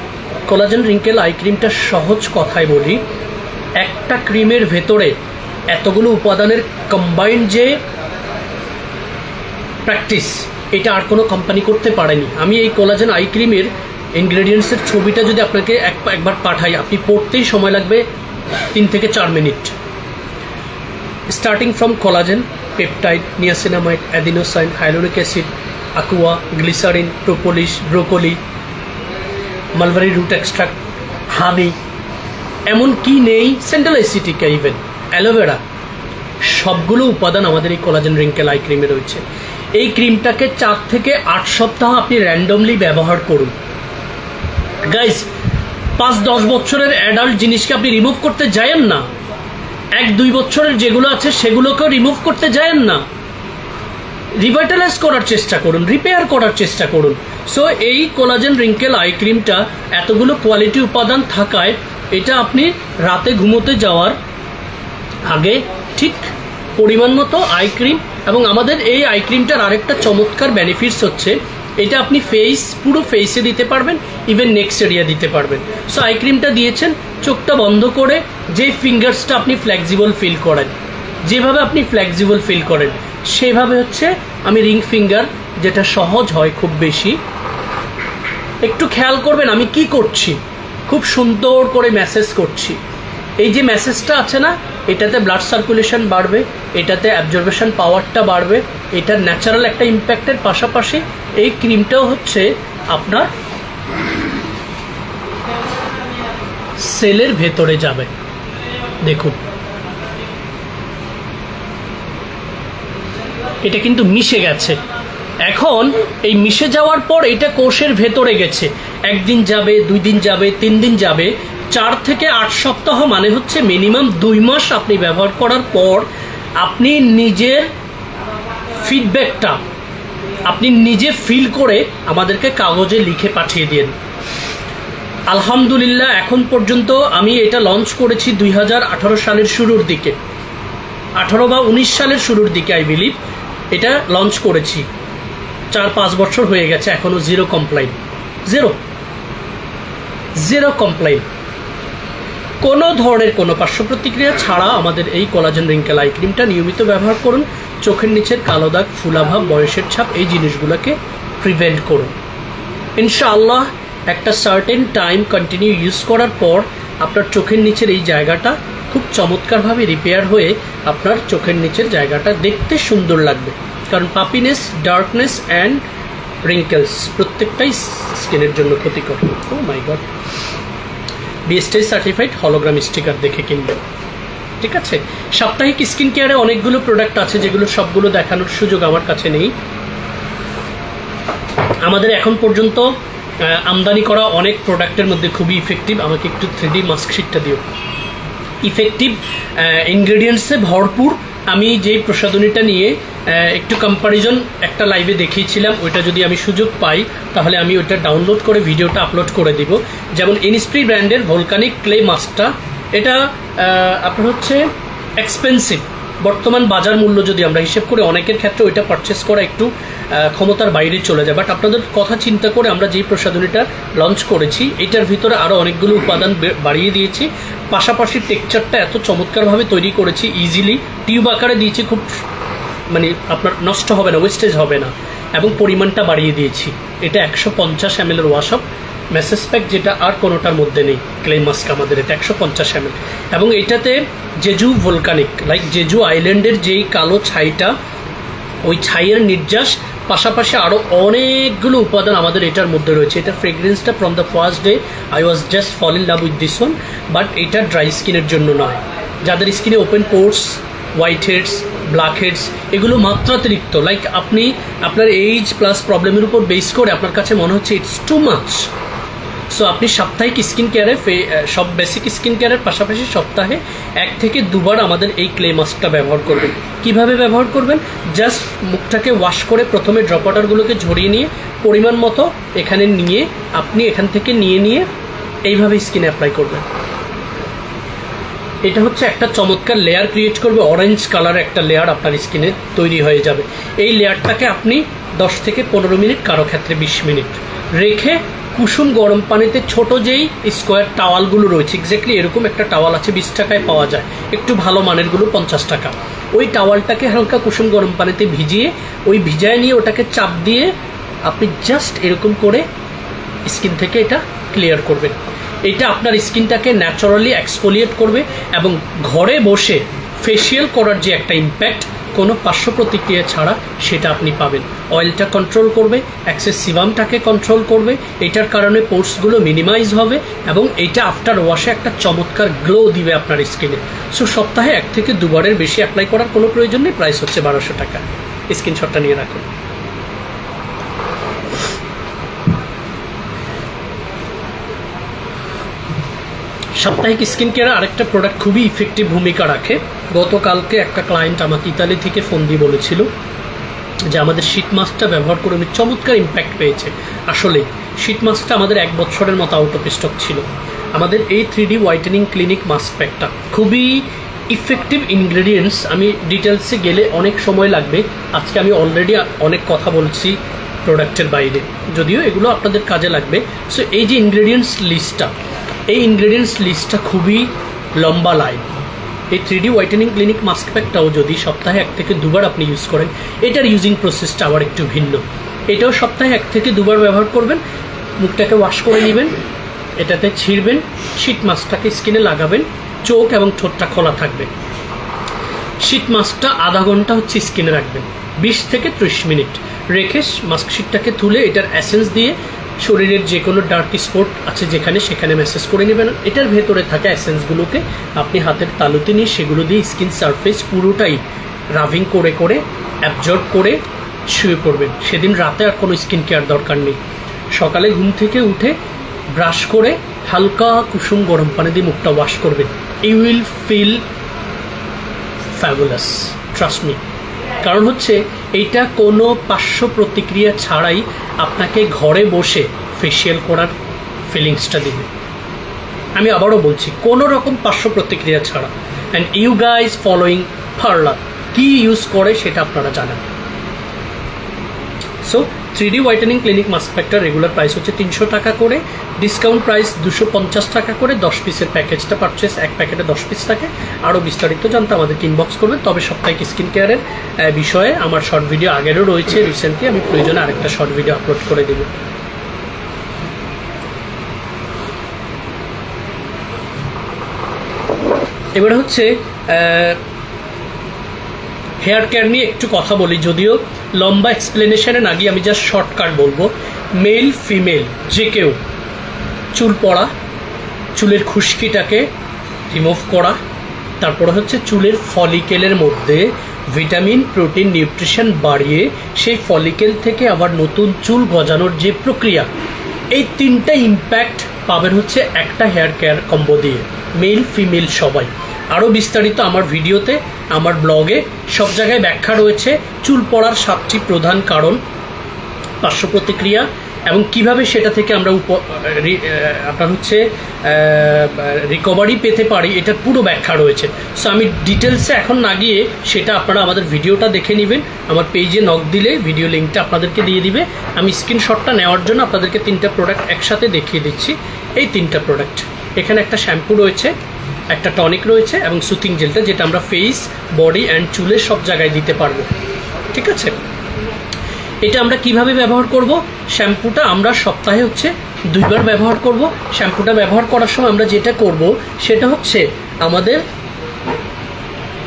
কোলাজেন রিঙ্কেল আই ক্রিমটা সহজ কথায় বলি, একটা ক্রিমের ভেতরে এতগুলো উপাদানের কম্বাইন্ড যে প্র্যাকটিস, এটা আর কোনো কোম্পানি করতে পারেনি। আমি এই কোলাজেন আই ক্রিমের ইনগ্রেডিয়েন্টসের ছবিটা যদি আপনাকে একবার পাঠাই, আপনি পড়তেই সময় লাগবে 3 থেকে 4 minute. Starting from collagen, peptide, niacinamide, adenosine, হাইলোরিক acid, aqua, glycerin, propolis, broccoli, mulberry root extract, honey, এমন কি নেই, সেন্ট্রাল এসিটিকা, ইভেন অ্যালোভেরা, সবগুলো উপাদান আমাদের এই কোলাজেন রিঙ্কেল আই ক্রিমে রয়েছে। এই ক্রিমটাকে 4 থেকে 8 সপ্তাহ আপনি র্যান্ডমলি ব্যবহার করুন। গাইজ, 5-10 বছরের অ্যাডাল্ট জিনিসকে আপনি রিমুভ করতে যায়েন না, 1-2 বছরের যেগুলো আছে সেগুলোকেও রিমুভ করতে যায়েন না, রিভাইটালাইজ করার চেষ্টা করুন, রিপেয়ার করার চেষ্টা করুন। সো এই কোলাজেন রিঙ্কেল আই ক্রিমটা এতগুলো কোয়ালিটি উপাদান থাকায় এটা আপনি রাতে ঘুমোতে যাওয়ার আগে ঠিক পরিমাণ মতো আই ক্রিম, এবং আমাদের এই আই ক্রিমটার আরেকটা চমৎকার বেনিফিটস হচ্ছে এটা আপনি পুরো ফেসে দিতে পারবেন, ইভেন নেক্সট এরিয়া দিতে পারবেন। সো আই ক্রিমটা দিয়েছেন, চোখটা বন্ধ করে যে ফিঙ্গার্সটা আপনি ফ্লেক্সিবল ফিল করেন, যেভাবে আপনি ফ্লেক্সিবল ফিল করেন সেভাবে হচ্ছে আমি রিং ফিঙ্গার, যেটা সহজ হয় খুব বেশি। একটু খেয়াল করবেন আমি কি করছি, খুব সুন্দর করে ম্যাসেজ করছি। এই যে ম্যাসেজটা আছে না, এটাতে ব্লাড সার্কুলেশন বাড়বে, এটাতে অ্যাবজর্বেশন পাওয়ারটা বাড়বে, এটার ন্যাচারাল একটা ইম্প্যাক্টের পাশাপাশি এই ক্রিমটাও হচ্ছে আপনার সেলের ভেতরে যাবে। দেখুন এটা কিন্তু মিশে গেছে। এখন এই মিশে যাওয়ার পর এটা কোষের ভেতরে গেছে, 1 দিন যাবে, 2 দিন যাবে, 3 দিন যাবে, 4 থেকে 8 সপ্তাহ মানে হচ্ছে মিনিমাম 2 মাস আপনি ব্যবহার করার পর আপনি নিজের ফিডব্যাকটা আপনি নিজে ফিল করে আমাদেরকে কাগজে লিখে পাঠিয়ে দিন। আলহামদুলিল্লাহ এখন পর্যন্ত আমি এটা লঞ্চ করেছি 2018 সালের শুরুর দিকে, 18 বা 19 সালের শুরুর দিকে আই বিলিভ এটা লঞ্চ করেছি। 4-5 বছর হয়ে গেছে, এখনো জিরো কমপ্লেইন, জিরো কমপ্লেইন, কোনো ধরনের কোনো পার্শ্ব প্রতিক্রিয়া ছাড়া আমাদের এই কোলাজেন রিঙ্কেল আই ক্রিমটা নিয়মিত ব্যবহার করুন। চোখের নিচের কালো দাগ, ফুলাভাব, বয়সের ছাপ এই জিনিসগুলোকে প্রিভেন্ট করুন। ইনশাআল্লাহ একটা সার্টেন টাইম কন্টিনিউ ইউজ করার পর আপনার চোখের নিচের এই জায়গাটা খুব চমৎকারভাবে রিপেয়ার হয়ে আপনার চোখের নিচের জায়গাটা দেখতে সুন্দর লাগবে। কারণ পাপিনেস, ডার্কনেস অ্যান্ড রিঙ্কেলস প্রত্যেকটাই স্কিনের জন্য ক্ষতিকর। Oh my God, BSTI certified hologram sticker দেখে কিনবেন, ঠিক আছে? সাপ্তাহিক স্কিন কেয়ারে অনেকগুলো প্রোডাক্ট আছে যেগুলো সবগুলো দেখানোর সুযোগ আমার কাছে নেই। আমাদের এখন পর্যন্ত আমদানি করা অনেক প্রোডাক্টের মধ্যে খুবই ইফেক্টিভ, আমাকে একটু 3D মাস্ক শিটটা দিও, ইফেক্টিভ ইনগ্রেডিয়েন্টসে ভরপুর আমি যেই প্রসাধনীটা নিয়ে একটু কম্প্যারিজন একটা লাইভে দেখিয়েছিলাম, ওইটা যদি আমি সুযোগ পাই তাহলে আমি ওইটা ডাউনলোড করে ভিডিওটা আপলোড করে দিব। যেমন ইনস্প্রি ব্র্যান্ডের ভলকানিক ক্লে মাস্কটা, এটা আপনার হচ্ছে এক্সপেন্সিভ, বর্তমান বাজার মূল্য যদি আমরা হিসেব করি অনেকের ক্ষেত্রে ওইটা পারচেস করা একটু ক্ষমতার বাইরে চলে যায়। বাট আপনাদের কথা চিন্তা করে আমরা যেই প্রসাধনীটা লঞ্চ করেছি এটার ভিতরে আরও অনেকগুলো উপাদান বাড়িয়ে দিয়েছি, পাশাপাশি টেক্সচারটা এত চমৎকারভাবে তৈরি করেছি, ইজিলি টিউব আকারে দিয়েছি, খুব মানে আপনার নষ্ট হবে না, ওয়েস্টেজ হবে না, এবং পরিমাণটা বাড়িয়ে দিয়েছি। এটা 150 ml এর ওয়াশ অফ মেসেজ প্যাক, যেটা আর কোনোটার মধ্যে নেই ক্লে মাস্ক আমাদের, এটা 150 ml। এবং এইটাতে জেজু ভলকানিক, লাইক জেজু আইল্যান্ডের যেই কালো ছাইটা, ওই ছাইয়ের নির্যাস, পাশাপাশি আরও অনেকগুলো উপাদান আমাদের এটার মধ্যে রয়েছে। এটার ফ্রেগরেন্সটা from the first day I was just fall in love with this one. But এটা ড্রাই স্কিনের জন্য নয়, যাদের স্কিনে open pores, white heads, black heads, এগুলো মাত্রাতিরিক্ত, লাইক আপনি আপনার এইজ প্লাস প্রবলেমের উপর বেস করে আপনার কাছে মনে হচ্ছে ইটস টু মাচ, সো আপনি সাপ্তাহিক স্কিন কেয়ারে সব বেসিক স্কিন কেয়ারের পাশাপাশি সপ্তাহে 1 থেকে 2 বার আমাদের এই ক্লে মাস্কটা ব্যবহার করবেন। কিভাবে ব্যবহার করবেন? জাস্ট মুখটাকে ওয়াশ করে প্রথমে ড্রপ ওয়াটারগুলোকে ঝরিয়ে নিয়ে পরিমাণ মতো এখানে নিয়ে আপনি এখান থেকে নিয়ে এইভাবে স্কিনে অ্যাপ্লাই করবেন। এটা হচ্ছে একটা চমৎকার লেয়ার ক্রিয়েট করবে, অরেঞ্জ কালার একটা লেয়ার আপনার স্কিনে তৈরি হয়ে যাবে। এই লেয়ারটাকে আপনি 10 থেকে 15 মিনিট, কারো ক্ষেত্রে 20 মিনিট রেখে কুসুম গরম পানিতে, ছোট যেই স্কোয়ার টাওয়ালগুলো রয়েছে, এক্স্যাক্টলি এরকম একটা টাওয়াল আছে 20 টাকায় পাওয়া যায়, একটু ভালো মানেরগুলো 50 টাকা, ওই টাওয়ালটাকে হালকা কুসুম গরম পানিতে ভিজিয়ে, ওই ভিজায় নিয়ে ওটাকে চাপ দিয়ে আপনি জাস্ট এরকম করে স্কিন থেকে এটা ক্লিয়ার করবেন। এটা আপনার স্কিনটাকে ন্যাচারালি এক্সফোলিয়েট করবে এবং ঘরে বসে ফেসিয়াল করার যে একটা ইম্প্যাক্ট, কোনো পার্শ্ব প্রতিক্রিয়া ছাড়া সেটা আপনি পাবেন। অয়েলটা কন্ট্রোল করবে, এক্সেস সিবামটাকে কন্ট্রোল করবে, এটার কারণে পোর্সগুলো মিনিমাইজ হবে এবং এইটা আফটার ওয়াশে একটা চমৎকার গ্লো দিবে আপনার স্কিনে। সো সপ্তাহে 1 থেকে 2 বারের বেশি অ্যাপ্লাই করার কোনো প্রয়োজন নেই। প্রাইস হচ্ছে 1200 টাকা। স্ক্রিনশটটা নিয়ে রাখুন। সাপ্তাহিক স্কিন কেয়ারে আরেকটা প্রোডাক্ট খুবই ইফেক্টিভ ভূমিকা রাখে। গতকালকে একটা ক্লায়েন্ট আমাকে ইতালি থেকে ফোন দিয়ে বলেছিল যে আমাদের শীট মাস্কটা ব্যবহার করে উনি চমৎকার ইম্প্যাক্ট পেয়েছে। আসলে শীট মাস্কটা আমাদের 1 বছরের মতো আউট অফ স্টক ছিল। আমাদের এই 3D হোয়াইটেনিং ক্লিনিক মাস্ক প্যাকটা খুবই ইফেক্টিভ ইনগ্রেডিয়েন্টস, আমি ডিটেলসে গেলে অনেক সময় লাগবে। আজকে আমি অলরেডি অনেক কথা বলছি প্রোডাক্টের বাইরে, যদিও এগুলো আপনাদের কাজে লাগবে। সো এই যে ইনগ্রেডিয়েন্টস লিস্টটা, এই ইনগ্রেডিয়েন্টস লিস্টটা খুবই লম্বা লাইন। এই 3D হোয়াইটেনিং ক্লিনিক মাস্ক প্যাকটাও যদি সপ্তাহে 1 থেকে 2 বার আপনি ইউজ করেন, এটার ইউজিং প্রসেসটা আবার একটু ভিন্ন। এটাও সপ্তাহে 1 থেকে 2 বার ব্যবহার করবেন, মুখটাকে ওয়াশ করে নেবেন, এটাতে ছিঁড়বেন, শীট মাস্কটাকে স্কিনে লাগাবেন, চোখ এবং ঠোঁটটা খোলা থাকবে। শীট মাস্কটা আধা ঘন্টা হচ্ছে স্কিনে রাখবেন, 20 থেকে 30 মিনিট রেখে মাস্ক শীটটাকে তুলে এটার এসেন্স দিয়ে শরীরের যে কোনো ডার্ক স্পট আছে যেখানে সেখানে ম্যাসেজ করে নেবেন। এটার ভেতরে থাকা এসেন্সগুলোকে আপনি হাতের তালুতে নিয়ে সেগুলো দিয়ে স্কিন সারফেস পুরোটাই রাবিং করে করে অ্যাবজর্ব করে শুয়ে পড়বেন। সেদিন রাতে আর কোনো স্কিন কেয়ার দরকার নেই। সকালে ঘুম থেকে উঠে ব্রাশ করে হালকা কুসুম গরম পানি দিয়ে মুখটা ওয়াশ করবেন। You will feel fabulous, trust me. কারণ হচ্ছে এইটা কোনো পার্শ্ব প্রতিক্রিয়া ছাড়াই আপনাকে ঘরে বসে ফেসিয়াল করার ফিলিংসটা দিবে। আমি আবারও বলছি, কোনো রকম পার্শ্ব প্রতিক্রিয়া ছাড়া। And you guys following parlour কি ইউজ করে সেটা আপনারা জানেন। So 3D whitening clinic mask প্যাকটার রেগুলার প্রাইস হচ্ছে 300 টাকা করে, ডিসকাউন্ট প্রাইস 250 টাকা করে। 10 পিসের প্যাকেজটা পারচেস, 1 প্যাকেটে 10 পিস থাকে। আরও বিস্তারিত জানতে আমাদেরকে ইনবক্স করবেন। তবে সাপ্তাহিক স্কিন কেয়ারের বিষয়ে আমার শর্ট ভিডিও আগেরও রয়েছে, রিসেন্টলি আমি প্রয়োজনে আরেকটা শর্ট ভিডিও আপলোড করে দেব। এবারে হচ্ছে হেয়ার কেয়ার নিয়ে একটু কথা বলি, যদিও লম্বা এক্সপ্লেনেশনের আগে আমি জাস্ট শর্টকাট বলবো। মেল ফিমেল যে কেউ চুল পড়া, চুলের খুশকিটাকে রিমুভ করা, তারপরে হচ্ছে চুলের ফলিকেলের মধ্যে ভিটামিন, প্রোটিন, নিউট্রিশন বাড়িয়ে সেই ফলিকেল থেকে আবার নতুন চুল গজানোর যে প্রক্রিয়া, এই 3টা ইম্প্যাক্ট পাবেন হচ্ছে একটা হেয়ার কেয়ার কম্বো দিয়ে। মেল ফিমেল সবাই। আরও বিস্তারিত আমার ভিডিওতে, আমার ব্লগে সব জায়গায় ব্যাখ্যা রয়েছে। চুল পড়ার 7টি প্রধান কারণ, পার্শ্ব প্রতিক্রিয়া এবং কিভাবে সেটা থেকে আমরা আপনার হচ্ছে রিকভারি পেতে পারি, এটার পুরো ব্যাখ্যা রয়েছে। সো আমি ডিটেলসে এখন না গিয়ে সেটা আপনারা আমাদের ভিডিওটা দেখে নেবেন। আমার পেজে নক দিলে ভিডিও লিঙ্কটা আপনাদেরকে দিয়ে দিবে। আমি স্ক্রিনশটটা নেওয়ার জন্য আপনাদেরকে 3টা প্রোডাক্ট একসাথে দেখিয়ে দিচ্ছি। এই 3টা প্রোডাক্ট, এখানে একটা শ্যাম্পু রয়েছে, একটা টনিক রয়েছে এবং সুথিং জেলটা, যেটা আমরা ফেস, বডি অ্যান্ড চুলের সব জায়গায় দিতে পারবো। ঠিক আছে, এটা আমরা কিভাবে ব্যবহার করব? শ্যাম্পুটা আমরা সপ্তাহে হচ্ছে 2বার ব্যবহার করব। শ্যাম্পুটা ব্যবহার করার সময় আমরা যেটা করব সেটা হচ্ছে আমাদের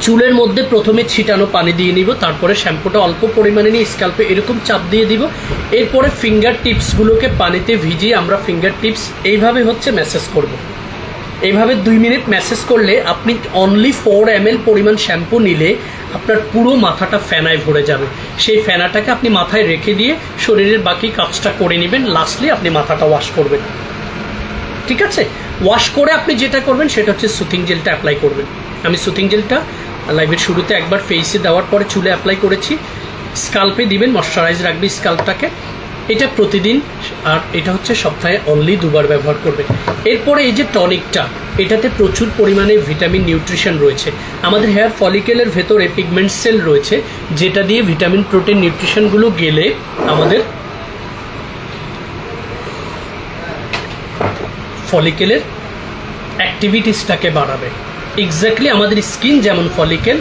চুলের মধ্যে প্রথমে ছিটানো পানি দিয়ে নিব, তারপরে শ্যাম্পুটা অল্প পরিমাণে নিয়ে স্ক্যাল্পে এরকম চাপ দিয়ে দিব। এরপরে ফিঙ্গার টিপসগুলোকে পানিতে ভিজিয়ে আমরা ফিঙ্গার টিপস এইভাবে হচ্ছে ম্যাসাজ করব। এইভাবে 2 মিনিট ম্যাসাজ করলে আপনি অনলি 4 ml পরিমাণ শ্যাম্পু নিলে আপনার পুরো মাথাটা ফেনায় ভরে যাবে। সেই ফেনাটাকে আপনি মাথায় রেখে দিয়ে শরীরের বাকি কাজটা করে নেবেন। লাস্টলি আপনি মাথাটা ওয়াশ করবেন। ঠিক আছে, ওয়াশ করে আপনি যেটা করবেন সেটা হচ্ছে সুথিং জেলটা অ্যাপ্লাই করবেন। আমি সুথিং জেলটা লাইভের শুরুতে একবার ফেসে দেওয়ার পরে চুলে অ্যাপ্লাই করেছি। স্কাল্পে দিবেন, ময়শ্চারাইজ রাখবে স্কাল্পটাকে। এটা প্রতিদিন, আর এটা হচ্ছে সপ্তাহে অনলি 2বার ব্যবহার করবে। এরপরে এই যে টনিকটা, এটাতে প্রচুর পরিমাণে ভিটামিন নিউট্রিশন রয়েছে। আমাদের হেয়ার ফলিকেলের ভেতরে পিগমেন্ট সেল রয়েছে, যেটা দিয়ে ভিটামিন, প্রোটিন, নিউট্রিশনগুলো গেলে আমাদের ফলিকেলের অ্যাক্টিভিটিসটাকে বাড়াবে। এক্স্যাক্টলি আমাদের স্কিন যেমন ফলিকেল,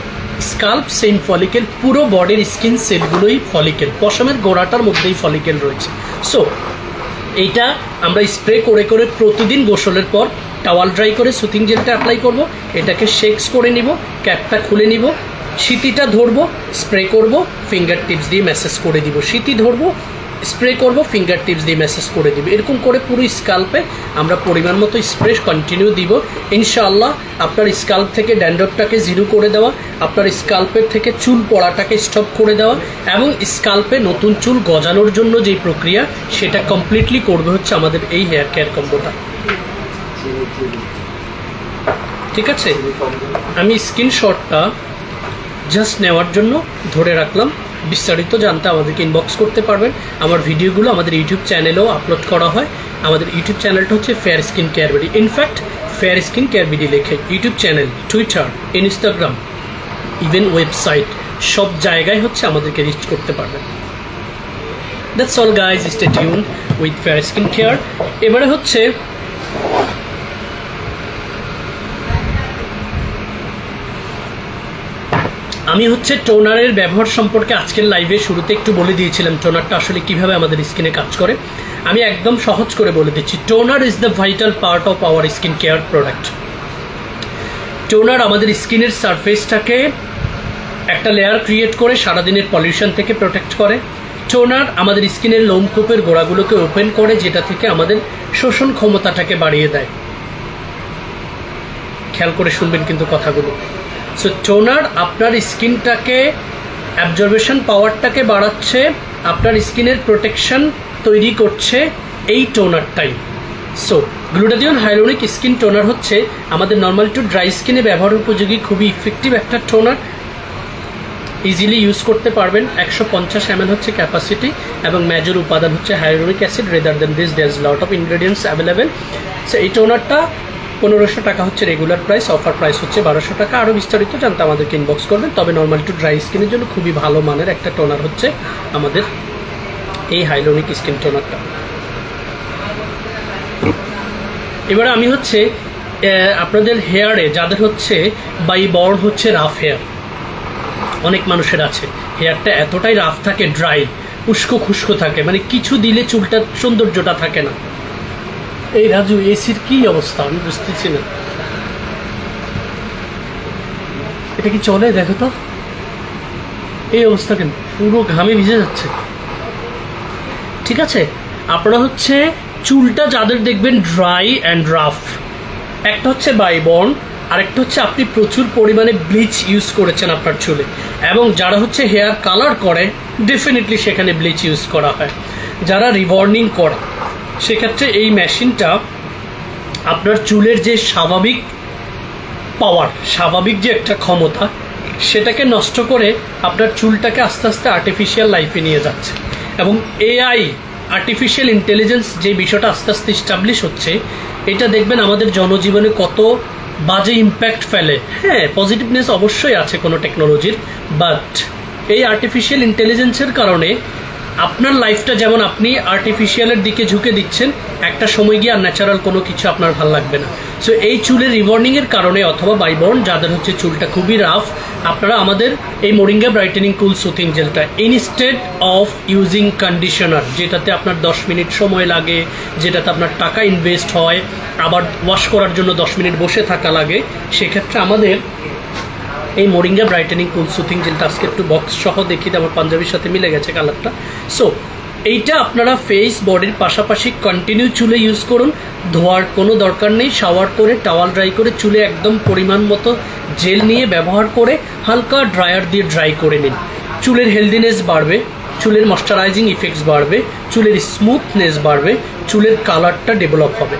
স্কাল্প সেম ফলিকেল, পুরো বডির স্কিন সেলগুলোই ফলিকেল, পশমের গোড়াটার মধ্যেই ফলিকেল রয়েছে। সো এইটা আমরা স্প্রে করে করে প্রতিদিন গোসলের পর টাওয়াল ড্রাই করে সুথিং জেলটা অ্যাপ্লাই করব। এটাকে শেকস করে নিব, ক্যাপটা খুলে নিব, সিটিটা ধরবো, স্প্রে করব, ফিঙ্গার টিপস দিয়ে ম্যাসাজ করে দিব। সিটি ধরবো, স্প্রে করব, ফিঙ্গার টিপস দিয়ে ম্যাসাজ করে দিব। এরকম করে পুরো স্কাল্পে আমরা পরিমাণ মতো স্প্রে কন্টিনিউ দিব। ইনশাআল্লাহ আপনার স্কাল্প থেকে ড্যান্ড্রফটাকে জিরো করে দেওয়া, আপনার স্কাল্পের থেকে চুল পড়াটাকে স্টপ করে দেওয়া এবং স্কাল্পে নতুন চুল গজানোর জন্য যেই প্রক্রিয়া, সেটা কমপ্লিটলি করবে হচ্ছে আমাদের এই হেয়ার কেয়ার কম্বোটা। ঠিক আছে, আমি স্ক্রিনশটটা জাস্ট নেওয়ার জন্য ধরে রাখলাম। বিস্তারিত জানতে আমাদেরকে ইনবক্স করতে পারবেন। আমার ভিডিওগুলো আমাদের ইউটিউব চ্যানেলেও আপলোড করা হয়। আমাদের ইউটিউব চ্যানেলটা হচ্ছে fair skin care BD. In fact fair skin care BD লেখে YouTube channel, Twitter, Instagram, even website, সব জায়গায় হচ্ছে আমাদেরকে রিচ করতে পারবেন। That's all guys, stay tune with fair skin care. এবারে হচ্ছে আমি হচ্ছে টোনারের ব্যবহার সম্পর্কে আজকের লাইভে শুরুতে একটু বলে দিয়েছিলাম, টোনারটা আসলে কিভাবে আমাদের স্কিনে কাজ করে। আমি একদম সহজ করে বলে দিচ্ছি। Toner is the vital part of our skin care product. Toner আমাদের স্কিনের সারফেসটাকে একটা লেয়ার ক্রিয়েট করে সারাদিনের পলিউশন থেকে প্রোটেক্ট করে। টোনার আমাদের স্কিনের লোমকূপের গোড়াগুলোকে ওপেন করে, যেটা থেকে আমাদের শোষণ ক্ষমতাটাকে বাড়িয়ে দেয়। খেয়াল করে শুনবেন কিন্তু কথাগুলো। সো টোনার আপনার স্কিনটাকে অ্যাবজর্বেশন পাওয়ারটাকে বাড়াচ্ছে, আপনার স্কিনের প্রোটেকশন তৈরি করছে এই টোনারটাই। So glutathione hyaluronic skin toner হচ্ছে আমাদের নর্মাল টু ড্রাই স্কিনে ব্যবহার উপযোগী খুবই ইফেক্টিভ একটা টোনার। ইজিলি ইউজ করতে পারবেন। 150 ml হচ্ছে ক্যাপাসিটি এবং মেজর উপাদান হচ্ছে hyaluronic acid. Rather than this there is lot of ingredients available. So এই টোনারটা 1500 টাকা হচ্ছে রেগুলার প্রাইস, অফার প্রাইস হচ্ছে 1200 টাকা। আরও বিস্তারিত জানতে আমাদেরকে ইনবক্স করবেন। তবে নর্মাল টু ড্রাই স্কিনের জন্য খুবই ভালো মানের একটা টোনার হচ্ছে আমাদের এই হাইলোনিক স্কিন টোনারটা। এবারে আমি হচ্ছে আপনাদের হেয়ারে যাদের হচ্ছে বাই বর্ন হচ্ছে রাফ হেয়ার, অনেক মানুষের আছে হেয়ারটা এতটাই রাফ থাকে, ড্রাই, উস্কো খুস্কো থাকে, মানে কিছু দিলে চুলটা সৌন্দর্যটা থাকে না। এই রাজু এসির কি অবস্থা আমি বুঝতেছি না, এটা কি চলে? দেখো তো এই অবস্থা কেন, পুরো ঘামে ভিজে যাচ্ছে। ঠিক আছে, আপনারা হচ্ছে চুলটা যাদের দেখবেন ড্রাই অ্যান্ড রাফ, একটা হচ্ছে বাইবর্ন, আরেকটা হচ্ছে আপনি প্রচুর পরিমাণে ব্লিচ ইউজ করেছেন আপনার চুলে, এবং যারা হচ্ছে হেয়ার কালার করে ডেফিনেটলি সেখানে ব্লিচ ইউজ করা হয়। যারা রিবর্নিং করে সেক্ষেত্রে এই মেশিনটা আপনার চুলের যে স্বাভাবিক পাওয়ার, স্বাভাবিক যে একটা ক্ষমতা, সেটাকে নষ্ট করে আপনার চুলটাকে আস্তে আস্তে আর্টিফিশিয়াল লাইফে নিয়ে যাচ্ছে। এবং এআই, আর্টিফিশিয়াল ইন্টেলিজেন্স যে বিষয়টা আস্তে আস্তে ইস্টাবলিশ হচ্ছে, এটা দেখবেন আমাদের জনজীবনে কত বাজে ইম্প্যাক্ট ফেলে। হ্যাঁ, পজিটিভনেস অবশ্যই আছে কোনো টেকনোলজির, বাট এই আর্টিফিশিয়াল ইন্টেলিজেন্সের কারণে আপনার লাইফটা যেমন আপনি আর্টিফিশিয়ালের দিকে ঝুঁকে দিচ্ছেন, একটা সময় গিয়ে আর ন্যাচারাল কোনো কিছু আপনার ভালো লাগবে না। সো এই চুলের রিবর্নিংয়ের কারণে অথবা বাইবর্ন যাদের হচ্ছে চুলটা খুবই রাফ, আপনারা আমাদের এই মোরিঙ্গা ব্রাইটেনিং কুল সুথিং জেলটা ইনস্টেড অফ ইউজিং কন্ডিশনার, যেটাতে আপনার 10 মিনিট সময় লাগে, যেটাতে আপনার টাকা ইনভেস্ট হয়, আবার ওয়াশ করার জন্য 10 মিনিট বসে থাকা লাগে, সেক্ষেত্রে আমাদের এই মোরিঙ্গা ব্রাইটেনিং কুল সুথিং জেলটা আজকে একটু বক্স সহ দেখিয়ে আমার পাঞ্জাবির সাথে মিলে গেছে কালারটা। সো এইটা আপনারা ফেস বডির পাশাপাশি কন্টিনিউ চুলে ইউজ করুন, ধোয়ার কোনো দরকার নেই। শাওয়ার করে টাওয়াল ড্রাই করে চুলে একদম পরিমাণ মতো জেল নিয়ে ব্যবহার করে হালকা ড্রায়ার দিয়ে ড্রাই করে নিন। চুলের হেলদিনেস বাড়বে, চুলের ময়শ্চারাইজিং ইফেক্টস বাড়বে, চুলের স্মুথনেস বাড়বে, চুলের কালারটা ডেভেলপ হবে,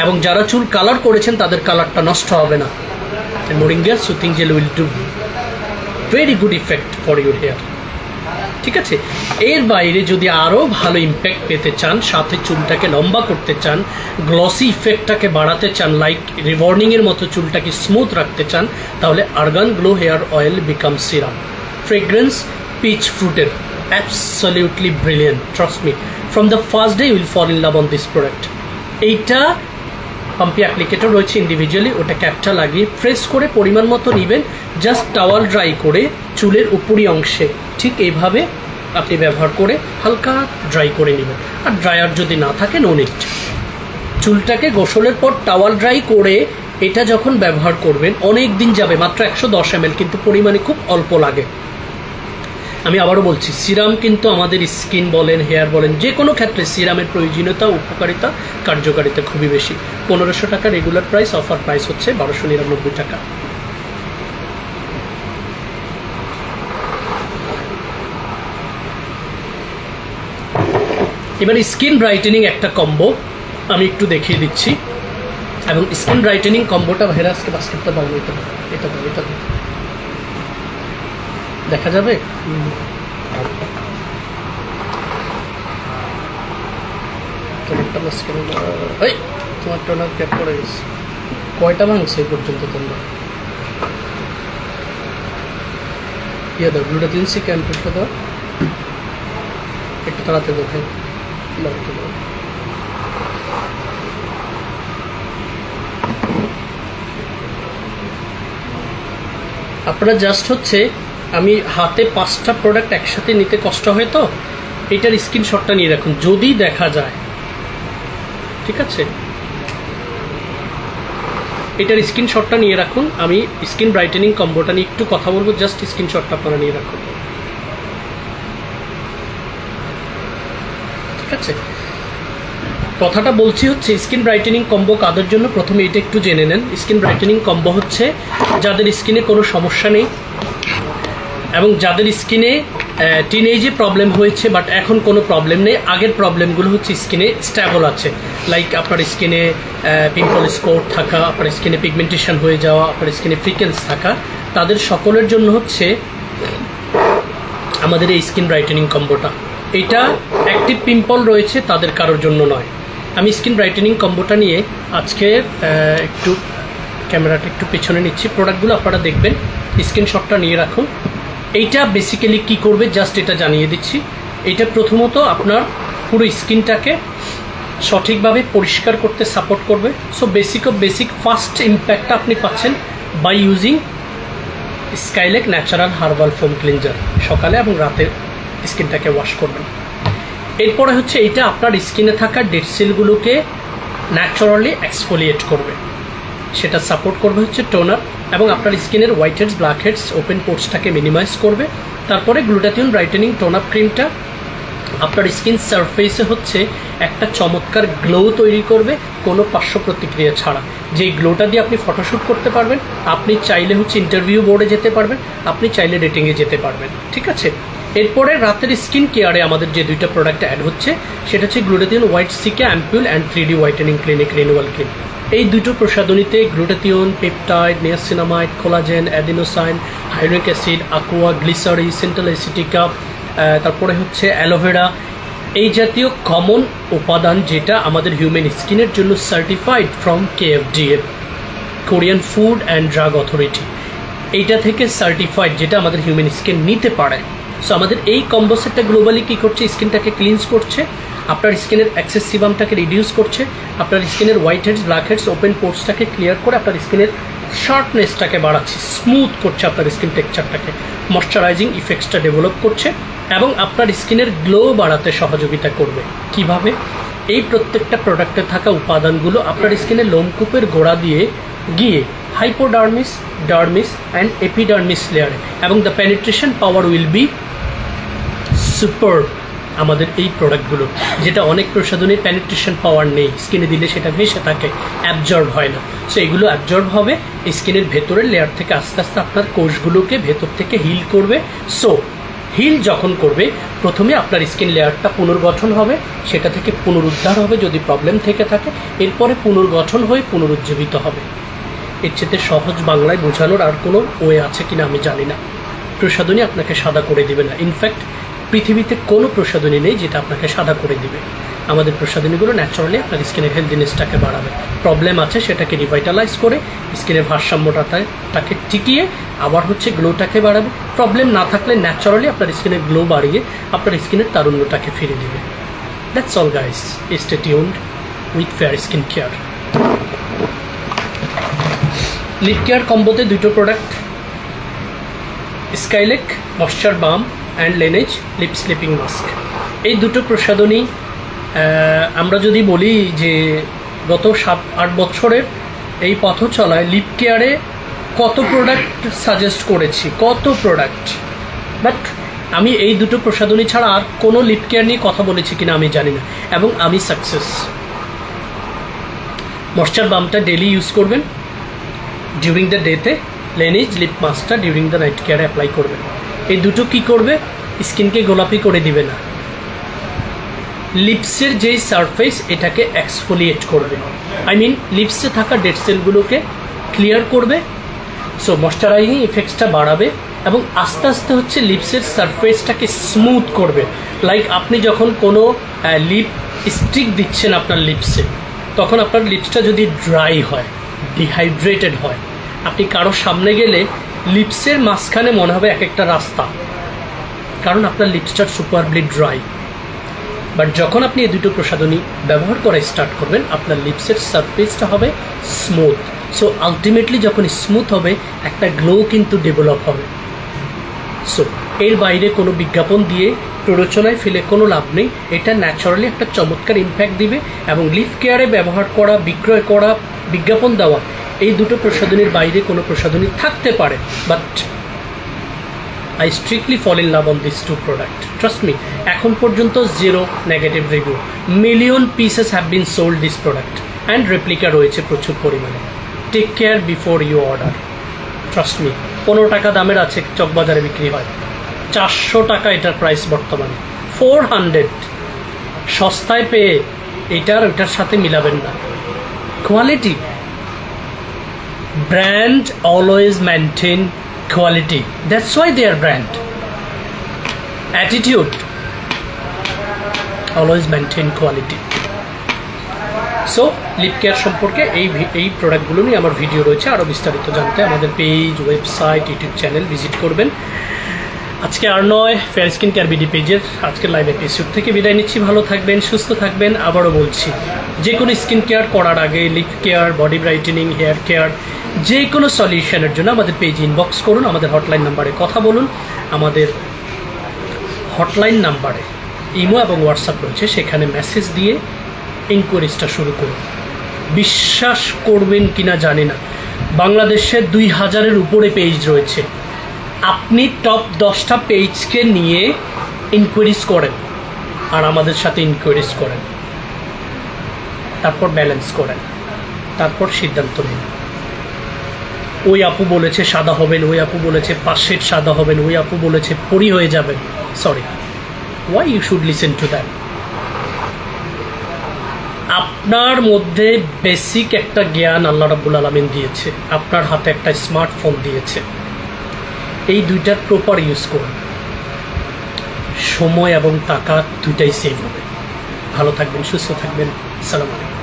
এবং যারা চুল কালার করেছেন তাদের কালারটা নষ্ট হবে না। Moringa soothing gel will do very good effect for your hair. ঠিক আছে, এর বাইরে যদি আরও ভালো ইম্প্যাক্ট পেতে চান, সাথে চুলটাকে লম্বা করতে চান, গ্লসি ইফেক্টটাকে বাড়াতে চান, লাইক রিবর্নিংয়ের মতো চুলটাকে স্মুথ রাখতে চান, তাহলে argan glow hair oil become serum. Fragrance peach ফ্রুটের, absolutely brilliant, trust me, from the first day will fall in love on this product. এইটা পাম্পি অ্যাপ্লিকেটর রয়েছে ইন্ডিভিজুয়ালি, ওটা ক্যাপটা লাগিয়ে প্রেস করে পরিমাণ মতো নেবেন, জাস্ট টাওয়াল ড্রাই করে চুলের উপরি অংশে ঠিক এইভাবে আপনি ব্যবহার করে হালকা ড্রাই করে নেবেন। আর ড্রায়ার যদি না থাকে নো নিড। চুলটাকে গোসলের পর টাওয়াল ড্রাই করে এটা যখন ব্যবহার করবেন অনেক দিন যাবে, মাত্র 110 ml, কিন্তু পরিমাণে খুব অল্প লাগে। আমি আবারও বলছি, সিরাম কিন্তু আমাদের স্কিন বলেন, হেয়ার বলেন, যে কোনো ক্ষেত্রে সিরামের প্রয়োজনীয়তা, উপকারিতা, কার্যকারিতা খুবই বেশি। 1500 টাকা রেগুলার প্রাইস, অফার প্রাইস হচ্ছে 1299 টাকা। এবার স্কিন ব্রাইটেনিং একটা কম্বো আমি একটু দেখিয়ে দিচ্ছি, এবং স্কিন ব্রাইটেনিং কম্বোটা ভাইরা আজকে বাস্কেটটা দাও, এটা দেখা যাবে। তোমার টোনার ক্যাপ করে গেছে, কয়টা ভাঙছে এই পর্যন্ত তোমরা? ইয়ে দাও, ব্লুটা দিনছি ক্যাম্পেটটা দাও, একটু তাড়াতাড়ি দেখাই। আপনারা জাস্ট হচ্ছে, আমি হাতে 5টা প্রোডাক্ট একসাথে নিতে কষ্ট হয়, তো এটার স্ক্রিনশটটা নিয়ে রাখুন যদি দেখা যায়। ঠিক আছে, এটার স্ক্রিনশটটা নিয়ে রাখুন। আমি স্কিন ব্রাইটেনিং কম্বোটা নিয়ে একটু কথা বলবো, জাস্ট স্ক্রিনশটটা আপনারা নিয়ে রাখুন। ঠিক আছে, কথাটা বলছি হচ্ছে স্কিন ব্রাইটেনিং কম্বো কাদের জন্য, প্রথমে এটা একটু জেনে নেন। স্কিন ব্রাইটেনিং কম্বো হচ্ছে যাদের স্কিনে কোনো সমস্যা নেই, এবং যাদের স্কিনে টিনেজে প্রবলেম হয়েছে বাট এখন কোনো প্রবলেম নেই, আগের প্রবলেমগুলো হচ্ছে স্কিনে স্ট্যাবল আছে, লাইক আপনার স্কিনে পিম্পল স্পট থাকা, আপনার স্কিনে পিগমেন্টেশন হয়ে যাওয়া, আপনার স্কিনে ফ্রিকেন্স থাকা, তাদের সকলের জন্য হচ্ছে আমাদের এই স্কিন ব্রাইটেনিং কম্বোটা। এটা অ্যাক্টিভ পিম্পল রয়েছে তাদের কারোর জন্য নয়। আমি স্কিন ব্রাইটেনিং কম্বোটা নিয়ে আজকে একটু ক্যামেরাটা একটু পেছনে নিচ্ছি, প্রোডাক্টগুলো আপনারা দেখবেন, স্ক্রিনশটটা নিয়ে রাখুন। এইটা বেসিক্যালি কি করবে জাস্ট এটা জানিয়ে দিচ্ছি। এটা প্রথমত আপনার পুরো স্কিনটাকে সঠিকভাবে পরিষ্কার করতে সাপোর্ট করবে। সো বেসিক ফার্স্ট ইম্প্যাক্টটা আপনি পাচ্ছেন by using Skylake natural herbal foam cleanser. সকালে এবং রাতে স্কিনটাকে ওয়াশ করবেন। এরপরে হচ্ছে এইটা আপনার স্কিনে থাকা ডেড সেলগুলোকে ন্যাচারালি এক্সফোলিয়েট করবে, সেটা সাপোর্ট করবে হচ্ছে টোনার, এবং আপনার স্কিনের white heads, black heads, open পোর্টসটাকে মিনিমাইজ করবে। তারপরে গ্লুটাথিয়ন ব্রাইটেনিং টোনার ক্রিমটা আপনার স্কিন সারফেসে হচ্ছে একটা চমৎকার গ্লো তৈরি করবে কোনো পার্শ্ব প্রতিক্রিয়া ছাড়া। যেই গ্লোটা দিয়ে আপনি ফটোশ্যুট করতে পারবেন, আপনি চাইলে হচ্ছে ইন্টারভিউ বোর্ডে যেতে পারবেন, আপনি চাইলে ডেটিংয়ে যেতে পারবেন। ঠিক আছে, এরপরে রাতের স্কিন কেয়ারে আমাদের যে 2টা প্রোডাক্ট অ্যাড হচ্ছে সেটা হচ্ছে glutathione white cica ampoule and 3D whitening clinic renewal cream. এই দুটো প্রসাধনীতে glutathione, peptide, niacinamide, collagen, adenosine, hyaluronic acid, aqua, glycerin, centella asiatica, তারপরে হচ্ছে অ্যালোভেরা, এই জাতীয় কমন উপাদান যেটা আমাদের হিউম্যান স্কিনের জন্য certified from KFDA, Korean food and drug authority, এইটা থেকে সার্টিফাইড, যেটা আমাদের হিউম্যান স্কিন নিতে পারে। সো আমাদের এই কম্বো সেটটা গ্লোবালি কী করছে, স্কিনটাকে ক্লিনস করছে, আপনার স্কিনের অ্যাক্সেস সিবামটাকে রিডিউস করছে, আপনার স্কিনের white heads, black heads, open পোর্টসটাকে ক্লিয়ার করে আপনার স্কিনের শার্পনেসটাকে বাড়াচ্ছে, স্মুথ করছে আপনার স্কিন টেক্সচারটাকে, ময়শ্চারাইজিং ইফেক্টসটা ডেভেলপ করছে এবং আপনার স্কিনের গ্লো বাড়াতে সহযোগিতা করবে। কিভাবে? এই প্রত্যেকটা প্রোডাক্টে থাকা উপাদানগুলো আপনার স্কিনের লোমকূপের গোড়া দিয়ে গিয়ে হাইপোডার্মিস, ডার্মিস অ্যান্ড এপিডার্মিস লেয়ারে, এবং the penetration power will be super. আমাদের এই প্রোডাক্টগুলো, যেটা অনেক প্রসাধনীর পেনিট্রেশন পাওয়ার নেই, স্কিনে দিলে সেটা ভেসে থাকে, অ্যাবজর্ব হয় না। সো এগুলো অ্যাবজর্ব হবে স্কিনের ভেতরের লেয়ার থেকে, আস্তে আস্তে আপনার কোষগুলোকে ভেতর থেকে হিল করবে। সো হিল যখন করবে, প্রথমে আপনার স্কিন লেয়ারটা পুনর্গঠন হবে, সেটা থেকে পুনরুদ্ধার হবে যদি প্রবলেম থেকে থাকে, এরপরে পুনর্গঠন হয়ে পুনরুজ্জীবিত হবে। এর চেয়ে সহজ বাংলায় বোঝানোর আর কোনো ওয়ে আছে কিনা আমি জানি না। প্রসাধনী আপনাকে সাদা করে দিবে না। ইনফ্যাক্ট পৃথিবীতে কোনো প্রসাধনী নেই যেটা আপনাকে সাদা করে দিবে। আমাদের প্রসাধনীগুলো ন্যাচারালি আপনার স্কিনের হেলদিনেসটাকে বাড়াবে। প্রবলেম আছে সেটাকে রিভাইটালাইজ করে স্কিনের ভারসাম্যটাকে টিকিয়ে আবার হচ্ছে গ্লোটাকে বাড়াবে। প্রবলেম না থাকলে ন্যাচারালি আপনার স্কিনের গ্লো বাড়িয়ে আপনার স্কিনের তারুণ্যটাকে ফিরে দিবে। That's all guys, stay tuned with fair skin care. Lip care কম্বোতে দুটো product, Skylake moisture balm and Laneige lip sleeping mask. এই দুটো প্রসাধনী আমরা যদি বলি যে গত 7-8 বছরের এই পথ চলায় লিপ কেয়ারে কত প্রোডাক্ট সাজেস্ট করেছি, কত প্রোডাক্ট, বাট আমি এই দুটো প্রসাধনী ছাড়া আর কোনো লিপ কেয়ার নিয়ে কথা বলেছি কিনা আমি জানি না, এবং আমি সাকসেস। ময়শ্চার বামটা ডেলি ইউজ করবেন ডিউরিং দ্য ডেতে, লেনেজ লিপ মাস্কটা ডিউরিং দ্য নাইট কেয়ারে অ্যাপ্লাই করবেন। এই দুটো কি করবে, স্কিনকে গোলাপি করে দিবে না, লিপসের যেই সারফেস এটাকে এক্সফোলিয়েট করবে, আই মিন লিপসে থাকা ডেড সেলগুলোকে ক্লিয়ার করবে। সো ময়শ্চারাইজিং ইফেক্টসটা বাড়াবে এবং আস্তে আস্তে হচ্ছে লিপসের সারফেসটাকে স্মুথ করবে। লাইক আপনি যখন কোনো লিপ স্টিক দিচ্ছেন আপনার লিপসে, তখন আপনার লিপসটা যদি ড্রাই হয়, ডিহাইড্রেটেড হয়, আপনি কারোর সামনে গেলে লিপসের মাঝখানে মনে হবে এক একটা রাস্তা, কারণ আপনার লিপসটা সুপারলি ড্রাই। বাট যখন আপনি এই দুটো প্রসাধনী ব্যবহার করা স্টার্ট করবেন, আপনার লিপসের সারফেসটা হবে স্মুথ। সো আলটিমেটলি যখন স্মুথ হবে, একটা গ্লো কিন্তু ডেভেলপ হবে। সো এর বাইরে কোনো বিজ্ঞাপন দিয়ে প্ররোচনায় ফেলে কোনো লাভ নেই। এটা ন্যাচারালি একটা চমৎকার ইম্প্যাক্ট দিবে, এবং লিপ কেয়ারে ব্যবহার করা, বিক্রয় করা, বিজ্ঞাপন দেওয়া, এই দুটো প্রসাধনীর বাইরে কোনো প্রসাধনী থাকতে পারে, but I strictly fall in love on these two products. Trust me, এখন পর্যন্ত 0 negative review. Million pieces have been sold this product and replica রয়েছে প্রচুর পরিমাণে। Take care before you order. Trust me, 15 টাকা দামের আছে, চকবাজারে বিক্রি হয় 400 টাকা এটার প্রাইস বর্তমানে, 400। সস্তায় পেয়ে এটার ওইটার সাথে মিলাবেন না। Quality, brand always maintain quality, that's why they are brand. Attitude, always maintain quality. So lip care সম্পর্কে এই প্রোডাক্টগুলো নিয়ে আমার ভিডিও রয়েছে। আরও বিস্তারিত জানতে আমাদের page, website, YouTube channel visit করবেন। আজকে আর নয়, ফেয়ার স্কিন কেয়ার বিডি পেজের আজকের লাইভ এপিসোড থেকে বিদায় নিচ্ছি। ভালো থাকবেন, সুস্থ থাকবেন। আবারও বলছি, যে কোনো স্কিন কেয়ার করার আগে lip care, body brightening, hair care, যে কোনো সলিউশনের জন্য আমাদের পেজ ইনবক্স করুন, আমাদের হটলাইন নাম্বারে কথা বলুন। আমাদের হটলাইন নাম্বারে ইমো এবং হোয়াটসঅ্যাপ রয়েছে, সেখানে মেসেজ দিয়ে ইনকোয়ারিজটা শুরু করুন। বিশ্বাস করবেন কিনা জানি না, বাংলাদেশে 2000-এর উপরে পেজ রয়েছে। আপনি টপ 10টা পেজকে নিয়ে ইনকোয়ারিজ করেন আর আমাদের সাথে ইনকোয়ারিজ করেন, তারপর ব্যালেন্স করেন, তারপর সিদ্ধান্ত নিন। ওই আপু বলেছে সাদা হবেন, ওই আপু বলেছে 5 শেড সাদা হবেন, ওই আপু বলেছে পরি হয়ে যাবেন। Sorry, why you should listen to that? আপনার মধ্যে বেসিক একটা জ্ঞান আল্লাহ রাব্বুল আলামিন দিয়েছে, আপনার হাতে একটা স্মার্টফোন দিয়েছে, এই দুইটার প্রপার ইউজ করুন, সময় এবং টাকা দুইটাই সেভ হবে। ভালো থাকবেন, সুস্থ থাকবেন। আসসালামু আলাইকুম।